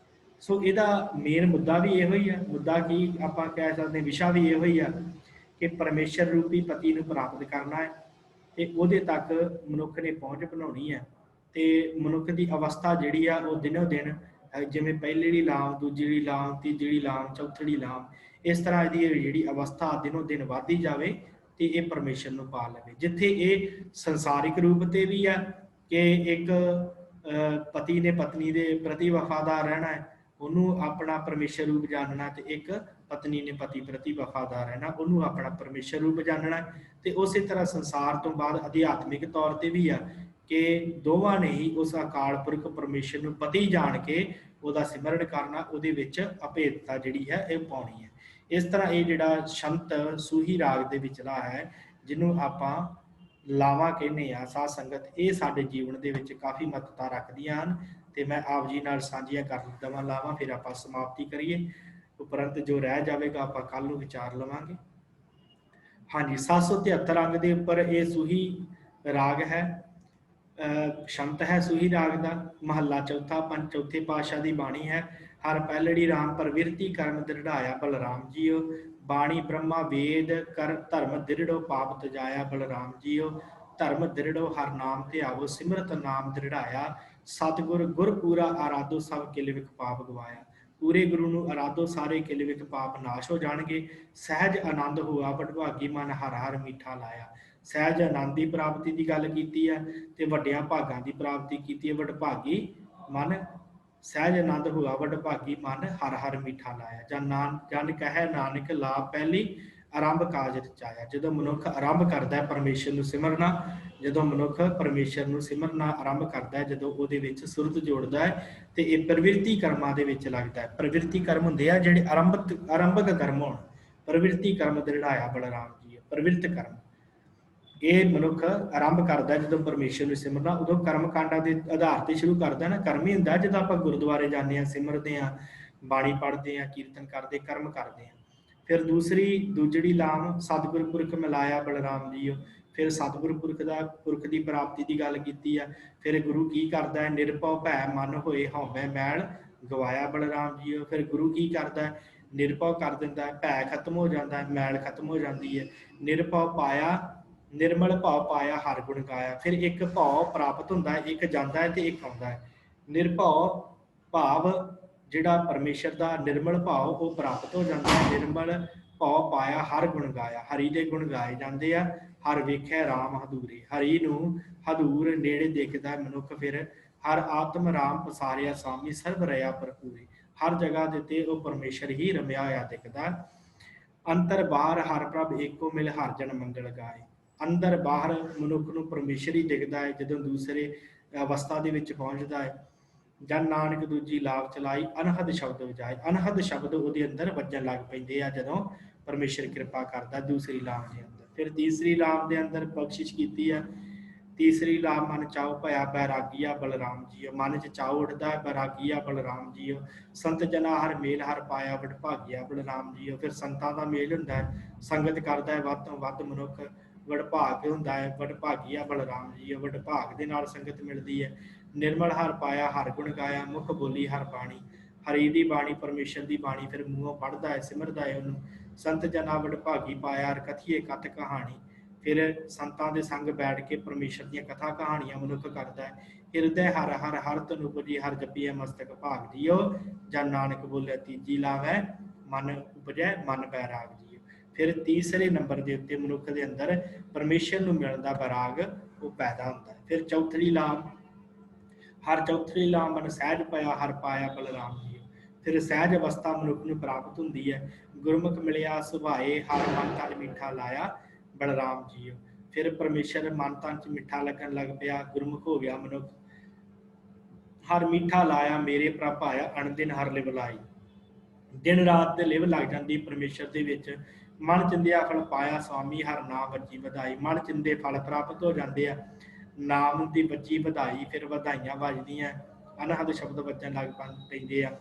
ਸੋ ਇਹਦਾ ਮੇਨ ਮੁੱਦਾ ਵੀ ਇਹੋ ਹੀ ਆ। ਮੁੱਦਾ ਕੀ ਆਪਾਂ ਕਹਿ ਸਕਦੇ, ਵਿਸ਼ਾ ਵੀ ਇਹੋ ਹੀ ਆ ਕਿ ਪਰਮੇਸ਼ਰ ਰੂਪੀ ਪਤੀ ਨੂੰ ਪ੍ਰਾਪਤ ਕਰਨਾ ਹੈ ਤੇ ਉਹਦੇ ਤੱਕ ਮਨੁੱਖ ਨੇ ਪਹੁੰਚ ਬਣਾਉਣੀ ਹੈ। ਤੇ ਮਨੁੱਖ ਦੀ ਅਵਸਥਾ ਜਿਹੜੀ ਆ ਉਹ ਦਿਨੋਂ ਦਿਨ ਜਿਵੇਂ ਪਹਿਲੀ ਲਾਮ, ਦੂਜੀ ਲਾਮ, ਤੀਜੀ ਲਾਮ, ਚੌਥੀ ਲਾਮ, ਇਸ ਤਰ੍ਹਾਂ ਇਹਦੀ ਜਿਹੜੀ ਅਵਸਥਾ ਦਿਨੋਂ ਦਿਨ ਵੱਧਦੀ ਜਾਵੇ ਤੇ ਇਹ ਪਰਮੇਸ਼ਰ ਨੂੰ ਪਾ ਲਵੇ। ਜਿੱਥੇ ਇਹ ਸੰਸਾਰਿਕ ਰੂਪ ਤੇ ਵੀ ਆ ਕਿ ਇੱਕ ਪਤੀ ਨੇ ਪਤਨੀ ਦੇ ਪ੍ਰਤੀ ਵਫਾਦਾਰ ਰਹਿਣਾ ਹੈ, ਉਹਨੂੰ ਆਪਣਾ ਪਰਮੇਸ਼ਰ ਰੂਪ ਜਾਣਨਾ, ਤੇ ਇੱਕ ਪਤਨੀ ਨੇ ਪਤੀ ਪ੍ਰਤੀ ਵਫਾਦਾਰ ਰਹਿਣਾ, ਉਹਨੂੰ ਆਪਣਾ ਪਰਮੇਸ਼ਰ ਰੂਪ ਜਾਣਨਾ। ਤੇ ਉਸੇ ਤਰ੍ਹਾਂ ਸੰਸਾਰ ਤੋਂ ਬਾਅਦ ਅਧਿਆਤਮਿਕ ਤੌਰ ਤੇ ਵੀ ਆ ਕਿ ਦੋਵਾਂ ਨੇ ਹੀ ਉਸ ਅਕਾਲ ਪੁਰਖ ਪਰਮੇਸ਼ਰ ਨੂੰ ਪਤੀ ਜਾਣ ਕੇ ਉਹਦਾ ਸਿਮਰਨ ਕਰਨਾ, ਉਹਦੇ ਵਿੱਚ ਅਭੇਦਤਾ ਜਿਹੜੀ ਹੈ ਇਹ ਪਾਉਣੀ ਹੈ। ਇਸ ਤਰ੍ਹਾਂ ਇਹ ਜਿਹੜਾ ਸ਼ੰਤ ਸੂਹੀ ਰਾਗ ਦੇ ਵਿਚਲਾ ਹੈ, ਜਿਹਨੂੰ ਆਪਾਂ ਲਾਵਾਂ ਕਹਿੰਦੇ ਆ ਸਾਧ ਸੰਗਤ, ਇਹ ਸਾਡੇ ਜੀਵਨ ਦੇ ਵਿੱਚ ਕਾਫੀ ਮਹੱਤਤਾ ਰੱਖਦੀਆਂ ਹਨ। ਤੇ ਮੈਂ ਆਪ ਜੀ ਨਾਲ ਸਾਂਝੀਆਂ ਕਰ ਦਵਾਂ ਲਾਵਾਂ, ਫਿਰ ਆਪਾਂ ਸਮਾਪਤੀ ਕਰੀਏ। ਉਪਰੰਤ ਜੋ ਰਹਿ ਜਾਵੇਗਾ ਆਪਾਂ ਕੱਲ ਨੂੰ ਵਿਚਾਰ ਲਵਾਂਗੇ। ਹਾਂਜੀ, 773 ਅੰਗ ਦੇ ਉੱਪਰ ਇਹ ਸੂਹੀ ਰਾਗ ਹੈ, ਸ਼ੰਤ ਹੈ ਸੂਹੀ ਰਾਗ ਦਾ। ਮਹੱਲਾ ਚੌਥਾ, ਚੌਥੇ ਪਾਤਸ਼ਾਹ ਦੀ ਬਾਣੀ ਹੈ। ਹਰ ਪਹਿਲੜੀ ਰਾਮ ਪ੍ਰਵਿਰਤੀ ਕਰਮ ਦ੍ਰਿੜਾਇਆ ਬਲਰਾਮ ਜੀਓ। ਬਾਣੀ ਬ੍ਰਹਮਾ ਵੇਦ ਕਰ ਧਰਮ ਦ੍ਰਿੜੋ ਪਾਪ ਤਜਾਇਆ ਬਲਰਾਮ ਜੀਓ। ਧਰਮ ਦ੍ਰਿੜੋ ਹਰ ਨਾਮ ਧਿਆਵੋ ਸਿਮਰਤ ਨਾਮ ਦ੍ਰਿੜਾਇਆ। ਸਤਿਗੁਰ ਗੁਰ ਪੂਰਾ ਆਰਾਧੋ ਸਭ ਕਿਲ ਵਿਖ ਪਾਪ ਗਵਾਇਆ। ਪੂਰੇ ਗੁਰੂ ਨੂੰ ਆਰਾਧੋ ਸਾਰੇ ਕਿਲ ਵਿਖ ਪਾਪ ਨਾਸ਼ ਹੋ ਜਾਣਗੇ। ਸਹਿਜ ਆਨੰਦ ਹੋਆ ਵਡਭਾਗੀ ਮਨ ਹਰ ਹਰ ਮੀਠਾ ਲਾਇਆ। ਸਹਿਜ ਆਨੰਦ ਦੀ ਪ੍ਰਾਪਤੀ ਦੀ ਗੱਲ ਕੀਤੀ ਹੈ ਤੇ ਵੱਡਿਆਂ ਭਾਗਾਂ ਦੀ ਪ੍ਰਾਪਤੀ ਕੀਤੀ ਹੈ। ਵਡਭਾਗੀ ਮਨ ਸਹਿਜ ਆਨੰਦ ਹੋਆ ਵਡਭਾਗੀ ਮਨ ਹਰ ਹਰ ਮੀਠਾ ਲਾਇਆ। ਜਨ ਕਹੈ ਨਾਨਕ ਲਾਭ ਪਹਿਲੀ ਆਰੰਭ ਕਾਜ ਰਚਾਇਆ। ਜਦੋਂ ਮਨੁੱਖ ਆਰੰਭ ਕਰਦਾ ਹੈ ਪਰਮੇਸ਼ਰ ਨੂੰ ਸਿਮਰਨਾ, ਜਦੋਂ ਮਨੁੱਖ ਪਰਮੇਸ਼ਰ ਨੂੰ ਸਿਮਰਨਾ ਆਰੰਭ ਕਰਦਾ ਹੈ, ਜਦੋਂ ਉਹਦੇ ਵਿੱਚ ਸੁਰਤ ਜੋੜਦਾ ਹੈ ਤੇ ਇਹ ਪ੍ਰਵਿਰਤੀ ਕਰਮਾਂ ਦੇ ਵਿੱਚ ਲੱਗਦਾ ਹੈ। ਪ੍ਰਵਿਰਤੀ ਕਰਮ ਹੁੰਦੇ ਆ ਜਿਹੜੇ ਆਰੰਭਕ ਕਰਮ ਹੋਣ। ਪ੍ਰਵਿਰਤੀ ਕਰਮ ਦ੍ਰਿੜਾਇਆ ਬਲਰਾਮ ਜੀ, ਪ੍ਰਵਿਰਤ ਕਰਮ ਇਹ ਮਨੁੱਖ ਆਰੰਭ ਕਰਦਾ ਜਦੋਂ ਪਰਮੇਸ਼ਰ ਨੂੰ ਸਿਮਰਨਾ। ਉਦੋਂ ਕਰਮ ਕਾਂਡਾਂ ਦੇ ਆਧਾਰ ਤੇ ਸ਼ੁਰੂ ਕਰਦਾ ਨਾ। ਕਰਮ ਹੀ ਹੁੰਦਾ ਜਦੋਂ ਆਪਾਂ ਗੁਰਦੁਆਰੇ ਜਾਂਦੇ ਹਾਂ, ਸਿਮਰਦੇ ਹਾਂ, ਬਾਣੀ ਪੜ੍ਹਦੇ ਹਾਂ, ਕੀਰਤਨ ਕਰਦੇ, ਕਰਮ ਕਰਦੇ ਹਾਂ। ਫਿਰ ਦੂਜੜੀ ਲਾਮ ਸਤਿਗੁਰ ਪੁਰਖ ਮਿਲਾਇਆ ਬਲਰਾਮ ਜੀਓ। ਫਿਰ ਸਤਿਗੁਰ ਪੁਰਖ ਦੀ ਪ੍ਰਾਪਤੀ ਦੀ ਗੱਲ ਕੀਤੀ ਆ। ਫਿਰ ਗੁਰੂ ਕੀ ਕਰਦਾ ਹੈ, ਨਿਰਭਉ ਭੈ ਮਨ ਹੋਏ ਹਉਮੈ ਮੈਲ ਗਵਾਇਆ ਬਲਰਾਮ ਜੀਓ। ਫਿਰ ਗੁਰੂ ਕੀ ਕਰਦਾ ਹੈ, ਨਿਰਭਉ ਕਰ ਦਿੰਦਾ ਹੈ, ਭੈ ਖਤਮ ਹੋ ਜਾਂਦਾ ਹੈ, ਮੈਲ ਖਤਮ ਹੋ ਜਾਂਦੀ ਹੈ। ਨਿਰਭਉ ਪਾਇਆ ਨਿਰਮਲ ਭਾਵ ਪਾਇਆ ਹਰ ਗੁਣ ਗਾਇਆ। ਫਿਰ ਇੱਕ ਭਾਵ ਪ੍ਰਾਪਤ ਹੁੰਦਾ ਹੈ, ਇੱਕ ਜਾਂਦਾ ਹੈ ਤੇ ਇੱਕ ਆਉਂਦਾ ਹੈ। ਨਿਰਭਉ ਭਾਵ ਜਿਹੜਾ ਪਰਮੇਸ਼ਰ ਦਾ ਨਿਰਮਲ ਭਾਵ ਉਹ ਪ੍ਰਾਪਤ ਹੋ ਜਾਂਦਾ ਹੈ। ਨਿਰਮਲ ਭਾਵ ਪਾਇਆ ਹਰ ਗੁਣ ਗਾਇਆ, ਹਰੀ ਦੇ ਗੁਣ ਗਾਏ ਜਾਂਦੇ ਆ। ਹਰ ਵੇਖਿਆ ਰਾਮ ਹਦੂਰੇ, ਹਰੀ ਨੂੰ ਹਦੂਰ ਨੇੜੇ ਦੇਖਦਾ ਮਨੁੱਖ। ਫਿਰ ਹਰ ਆਤਮ ਰਾਮ ਪਸਾਰਿਆ ਸਾਮੀ ਸਰਬ ਰਿਆ ਭਰਪੂਰੇ। ਹਰ ਜਗ੍ਹਾ ਦੇ ਤੇ ਉਹ ਪਰਮੇਸ਼ਰ ਹੀ ਰਮਿਆ ਹੋਇਆ ਦਿਖਦਾ। ਅੰਤਰ ਬਾਹਰ ਹਰ ਪ੍ਰਭ ਏਕੋ ਮਿਲ ਹਰ ਜਨ ਮੰਗਲ ਗਾਏ। ਅੰਦਰ ਬਾਹਰ ਮਨੁੱਖ ਨੂੰ ਪਰਮੇਸ਼ਰ ਹੀ ਦਿਖਦਾ ਹੈ ਜਦੋਂ ਦੂਸਰੇ ਅਵਸਥਾ ਦੇ ਵਿੱਚ ਪਹੁੰਚਦਾ ਹੈ। ਜਨ ਨਾਨਕ ਦੂਜੀ ਲਾਭ ਚਲਾਈ ਅਨਹਦ ਸ਼ਬਦ ਵਜਾਏ। ਅਨਹਦ ਸ਼ਬਦ ਉਹਦੇ ਅੰਦਰ ਵੱਜਣ ਲੱਗ ਪੈਂਦੇ ਆ ਜਦੋਂ ਪਰਮੇਸ਼ਰ ਕਿਰਪਾ ਕਰਦਾ ਦੂਸਰੀ ਲਾਭ ਦੇ ਅੰਦਰ। ਫਿਰ ਤੀਸਰੀ ਲਾਭ ਦੇ ਅੰਦਰ ਬਖਸ਼ਿਸ਼ ਕੀਤੀ ਹੈ। ਤੀਸਰੀ ਲਾਭ ਮਨ ਚਾਉ ਭਇਆ ਬੈਰਾਗੀਆ ਬਲਰਾਮ ਜੀਓ। ਮਨ 'ਚ ਚਾਉ ਉੱਠਦਾ ਬੈਰਾਗੀਆ ਬਲਰਾਮ ਜੀਓ। ਸੰਤ ਜਨਾ ਹਰ ਮੇਲ ਹਰ ਪਾਇਆ ਵਡਭਾਗਿਆ ਬਲਰਾਮ ਜੀਓ। ਫਿਰ ਸੰਤਾਂ ਦਾ ਮੇਲ ਹੁੰਦਾ ਹੈ, ਸੰਗਤ ਕਰਦਾ ਹੈ ਵੱਧ ਤੋਂ ਵੱਧ ਮਨੁੱਖ, ਵਡਭਾਗ ਹੁੰਦਾ ਹੈ, ਵਡਭਾਗੀਆ ਬਲਰਾਮ ਜੀਓ। ਵਡਭਾਗ ਦੇ ਨਾਲ ਸੰਗਤ ਮਿਲਦੀ ਹੈ। ਨਿਰਮਲ ਹਰ ਪਾਇਆ ਹਰ ਗੁਣ ਗਾਇਆ ਮੁਖ ਬੋਲੀ ਹਰ ਬਾਣੀ। ਹਰੀ ਦੀ ਬਾਣੀ ਪਰਮੇਸ਼ਰ ਦੀ ਬਾਣੀ ਫਿਰ ਮੂੰਹੋਂ ਪੜ੍ਹਦਾ ਹੈ, ਸਿਮਰਦਾ ਹੈ ਉਹਨੂੰ। ਸੰਤ ਜਨਾ ਵਡਭਾਗੀ ਪਾਇਆ ਹਰ ਕਥੀਏ ਕਥ ਕਹਾਣੀ। ਫਿਰ ਸੰਤਾਂ ਦੇ ਸੰਗ ਬੈਠ ਕੇ ਪਰਮੇਸ਼ਰ ਦੀਆਂ ਕਥਾ ਕਹਾਣੀਆਂ ਮਨੁੱਖ ਕਰਦਾ ਹੈ। ਹਿਰਦੈ ਹਰ ਹਰ ਹਰ ਤਨ ਉਪਜੀ ਹਰ ਜਪੀਐ ਮਸਤਕ ਭਾਗ ਜੀਓ। ਜਨ ਨਾਨਕ ਬੋਲੇ ਤੀਜੀ ਲਾਵੈ ਮਨ ਉਪਜੈ ਮਨ ਬੈਰਾਗ ਜੀਓ। ਫਿਰ ਤੀਸਰੇ ਨੰਬਰ ਦੇ ਉੱਤੇ ਮਨੁੱਖ ਦੇ ਅੰਦਰ ਪਰਮੇਸ਼ਰ ਨੂੰ ਮਿਲਣ ਦਾ ਬੈਰਾਗ ਉਹ ਪੈਦਾ ਹੁੰਦਾ ਹੈ। ਫਿਰ ਚੌਥੀ ਲਾਭ ਮਨ ਸਹਿਜ ਪਿਆ ਹਰ ਪਾਇਆ ਬਲਰਾਮ ਜੀਓ। ਫਿਰ ਸਹਿਜ ਅਵਸਥਾ ਮਨੁੱਖ ਨੂੰ ਪ੍ਰਾਪਤ ਹੁੰਦੀ ਹੈ। ਗੁਰਮੁਖ ਮਿਲਿਆ ਸੁਭਾਏ ਹਰ ਮਨ ਤਨ ਮਿੱਠਾ ਲਾਇਆ ਬਲਰਾਮ ਜੀਓ। ਫਿਰ ਪਰਮੇਸ਼ਰ ਮਨ ਤਨ 'ਚ ਮਿੱਠਾ ਲੱਗਣ ਲੱਗ ਪਿਆ, ਗੁਰਮੁਖ ਹੋ ਗਿਆ ਮਨੁੱਖ। ਹਰ ਮਿੱਠਾ ਲਾਇਆ ਮੇਰੇ ਪ੍ਰਭ ਆਇਆ ਅਣਦਿਨ ਹਰ ਲਿਵ ਲਾਈ। ਦਿਨ ਰਾਤ ਦੇ ਲਿਵ ਲੱਗ ਜਾਂਦੀ ਪਰਮੇਸ਼ਰ ਦੇ ਵਿੱਚ। ਮਨ ਚਿੰਦਿਆ ਫਲ ਪਾਇਆ ਸੁਆਮੀ ਹਰ ਨਾਮ ਵੱਜੀ ਵਧਾਈ। ਮਨ ਚਿੰਦੇ ਫਲ ਪ੍ਰਾਪਤ ਹੋ ਜਾਂਦੇ ਆ, ਨਾਮ ਦੀ ਵੱਜੀ ਵਧਾਈ। ਫਿਰ ਵਧਾਈਆਂ ਵੱਜਦੀਆਂ, ਅਨਹਦ ਸ਼ਬਦ ਵੱਜਣ ਲੱਗ ਪੈਂਦੇ ਆ।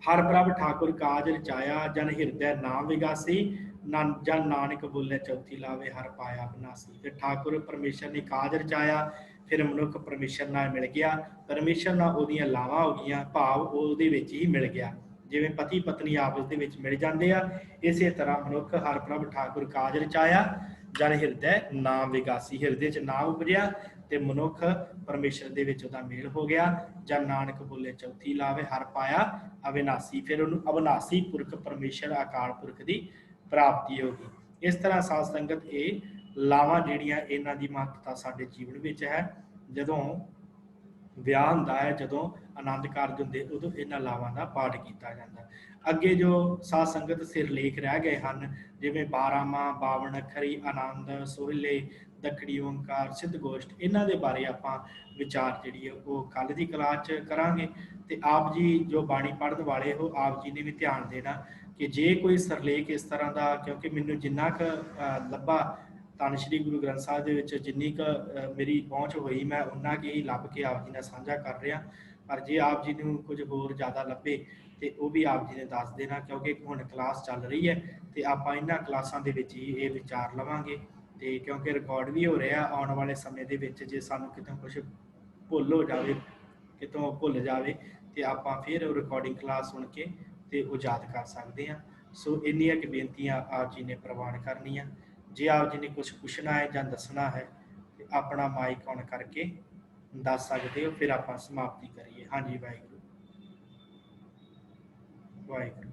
ਹਰ ਪ੍ਰਭ ਠਾਕੁਰ ਕਾਜ ਰਚਾਇਆ ਜਨ ਹਿਰਦੈ ਨਾਮ ਵਿਗਾਸੀ। ਜਨ ਨਾਨਕ ਬੋਲੇ ਚੌਥੀ ਲਾਵੇ ਹਰ ਪਾਇਆ ਬਨਾਸੀ। ਫਿਰ ਠਾਕੁਰ ਪਰਮੇਸ਼ਰ ਨੇ ਕਾਜ ਰਚਾਇਆ। ਫਿਰ ਮਨੁੱਖ ਪਰਮੇਸ਼ਰ ਨਾਲ ਮਿਲ ਗਿਆ, ਪਰਮੇਸ਼ਰ ਨਾਲ ਉਹਦੀਆਂ ਲਾਵਾਂ ਹੋ ਗਈਆਂ, ਭਾਵ ਉਹਦੇ ਵਿੱਚ ਹੀ ਮਿਲ ਗਿਆ। ਜਿਵੇਂ ਪਤੀ ਪਤਨੀ ਆਪਸ ਦੇ ਵਿੱਚ ਮਿਲ ਜਾਂਦੇ ਆ, ਇਸੇ ਤਰ੍ਹਾਂ ਮਨੁੱਖ ਹਰ ਪ੍ਰਭ ਠਾਕੁਰ ਕਾਜ ਰਚਾਇਆ ਜਨ ਹਿਰਦੈ ਨਾਮ ਵਿਗਾਸੀ। ਹਿਰਦੇ 'ਚ ਨਾਮ ਉਪਜਿਆ ਤੇ ਮਨੁੱਖ ਪਰਮੇਸ਼ਰ ਦੇ ਵਿੱਚ ਉਹਦਾ ਮੇਲ ਹੋ ਗਿਆ। ਜਨ ਨਾਨਕ ਬੋਲੇ ਚੌਥੀ ਲਾਵੇ ਹਰ ਪਾਇਆ ਅਵਿਨਾਸੀ। ਫਿਰ ਉਹਨੂੰ ਅਵਿਨਾਸੀ ਪੁਰਖ ਪਰਮੇਸ਼ਰ ਅਕਾਲ ਪੁਰਖ ਦੀ ਪ੍ਰਾਪਤੀ ਹੋ ਗਈ। ਇਸ ਤਰ੍ਹਾਂ ਸਾਧ ਸੰਗਤ ਇਹ ਲਾਵਾਂ ਜਿਹੜੀਆਂ ਇਹਨਾਂ ਦੀ ਮਹੱਤਤਾ ਸਾਡੇ ਜੀਵਨ ਵਿੱਚ ਹੈ। ਜਦੋਂ ਵਿਆਹ ਹੁੰਦਾ ਹੈ, ਜਦੋਂ ਆਨੰਦ ਕਾਰਜ ਹੁੰਦੇ, ਉਦੋਂ ਇਹਨਾਂ ਲਾਵਾਂ ਦਾ ਪਾਠ ਕੀਤਾ ਜਾਂਦਾ। ਅੱਗੇ ਜੋ ਸਾਧ ਸੰਗਤ ਸਿਰਲੇਖ ਰਹਿ ਗਏ ਹਨ, ਜਿਵੇਂ 12ਵਾਂ 52 ਅੱਖਰੀ ਆਨੰਦ ਸੋਹਿਲੇ ਦੱਖਣੀ ਓਂਕਾਰ, ਸਿੱਧ ਗੋਸ਼ਟ, ਇਹਨਾਂ ਦੇ ਬਾਰੇ ਆਪਾਂ ਵਿਚਾਰ ਜਿਹੜੀ ਹੈ ਉਹ ਕੱਲ੍ਹ ਦੀ ਕਲਾਸ 'ਚ ਕਰਾਂਗੇ। ਤੇ ਆਪ ਜੀ ਜੋ ਬਾਣੀ ਪੜ੍ਹਨ ਵਾਲੇ ਹੋ, ਆਪ ਜੀ ਨੇ ਵੀ ਧਿਆਨ ਦੇਣਾ ਕਿ ਜੇ ਕੋਈ ਸਿਰਲੇਖ ਇਸ ਤਰ੍ਹਾਂ ਦਾ, ਕਿਉਂਕਿ ਮੈਨੂੰ ਜਿੰਨਾ ਕੁ ਲੱਭਾ ਧੰਨ ਸ਼੍ਰੀ ਗੁਰੂ ਗ੍ਰੰਥ ਸਾਹਿਬ ਦੇ ਵਿੱਚ, ਜਿੰਨੀ ਕੁ ਮੇਰੀ ਪਹੁੰਚ ਹੋਈ, ਮੈਂ ਉਨਾ ਕੁ ਹੀ ਲੱਭ ਕੇ ਆਪ ਜੀ ਨਾਲ ਸਾਂਝਾ ਕਰ ਰਿਹਾ। ਪਰ ਜੇ ਆਪ ਜੀ ਨੂੰ ਕੁਝ ਹੋਰ ਜ਼ਿਆਦਾ ਲੱਭੇ ਤੇ ਉਹ ਵੀ ਆਪ ਜੀ ਨੇ ਦੱਸ ਦੇਣਾ, ਕਿਉਂਕਿ ਹੁਣ ਕਲਾਸ ਚੱਲ ਰਹੀ ਹੈ ਤੇ ਆਪਾਂ ਇਹਨਾਂ ਕਲਾਸਾਂ ਦੇ ਵਿੱਚ ਹੀ ਇਹ ਵਿਚਾਰ ਲਵਾਂਗੇ। ਤੇ ਕਿਉਂਕਿ ਰਿਕਾਰਡ ਵੀ ਹੋ ਰਿਹਾ, ਆਉਣ ਵਾਲੇ ਸਮੇਂ ਦੇ ਵਿੱਚ ਜੇ ਸਾਨੂੰ ਕਿਤੋਂ ਕੁਝ ਭੁੱਲ ਹੋ ਜਾਵੇ, ਕਿਤੋਂ ਭੁੱਲ ਜਾਵੇ, ਤੇ ਆਪਾਂ ਫਿਰ ਰਿਕਾਰਡਿੰਗ ਕਲਾਸ ਸੁਣ ਕੇ ਤੇ ਉਹ ਯਾਦ ਕਰ ਸਕਦੇ ਹਾਂ। ਸੋ ਇੰਨੀਆਂ ਕੁ ਬੇਨਤੀਆਂ ਆਪ ਜੀ ਨੇ ਪ੍ਰਵਾਨ ਕਰਨੀਆਂ। ਜੇ ਆਪ ਜੀ ਨੇ ਕੁਝ ਪੁੱਛਣਾ ਹੈ ਜਾਂ ਦੱਸਣਾ ਹੈ ਤੇ ਆਪਣਾ ਮਾਈਕ ਔਨ ਕਰਕੇ ਦੱਸ ਸਕਦੇ ਹੋ, ਫਿਰ ਆਪਾਂ ਸਮਾਪਤੀ ਕਰੀਏ। ਹਾਂਜੀ, ਵਾਹਿਗੁਰੂ ਵਾਹਿਗੁਰੂ।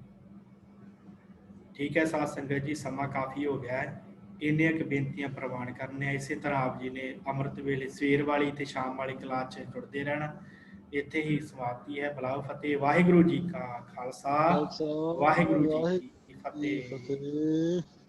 ਠੀਕ ਹੈ ਸਾਧ ਸੰਗਤ ਜੀ, ਸਮਾਂ ਕਾਫੀ ਹੋ ਗਿਆ ਹੈ, ਇੰਨੀਆਂ ਕੁ ਬੇਨਤੀਆਂ ਪ੍ਰਵਾਨ ਕਰਨੀਆਂ। ਇਸੇ ਤਰ੍ਹਾਂ ਆਪ ਜੀ ਨੇ ਅੰਮ੍ਰਿਤ ਵੇਲੇ ਸਵੇਰ ਵਾਲੀ ਤੇ ਸ਼ਾਮ ਵਾਲੀ ਕਲਾਸ 'ਚ ਜੁੜਦੇ ਰਹਿਣਾ। ਇੱਥੇ ਹੀ ਸਮਾਪਤੀ ਹੈ। ਬਲਾਓ ਫਤਿਹ। ਵਾਹਿਗੁਰੂ ਜੀ ਕਾ ਖਾਲਸਾ, ਵਾਹਿਗੁਰੂ ਜੀ ਕੀ ਵਾਹਿਗੁਰੂ ਜੀ ਫਤਿਹ। ਫਤਿਹ।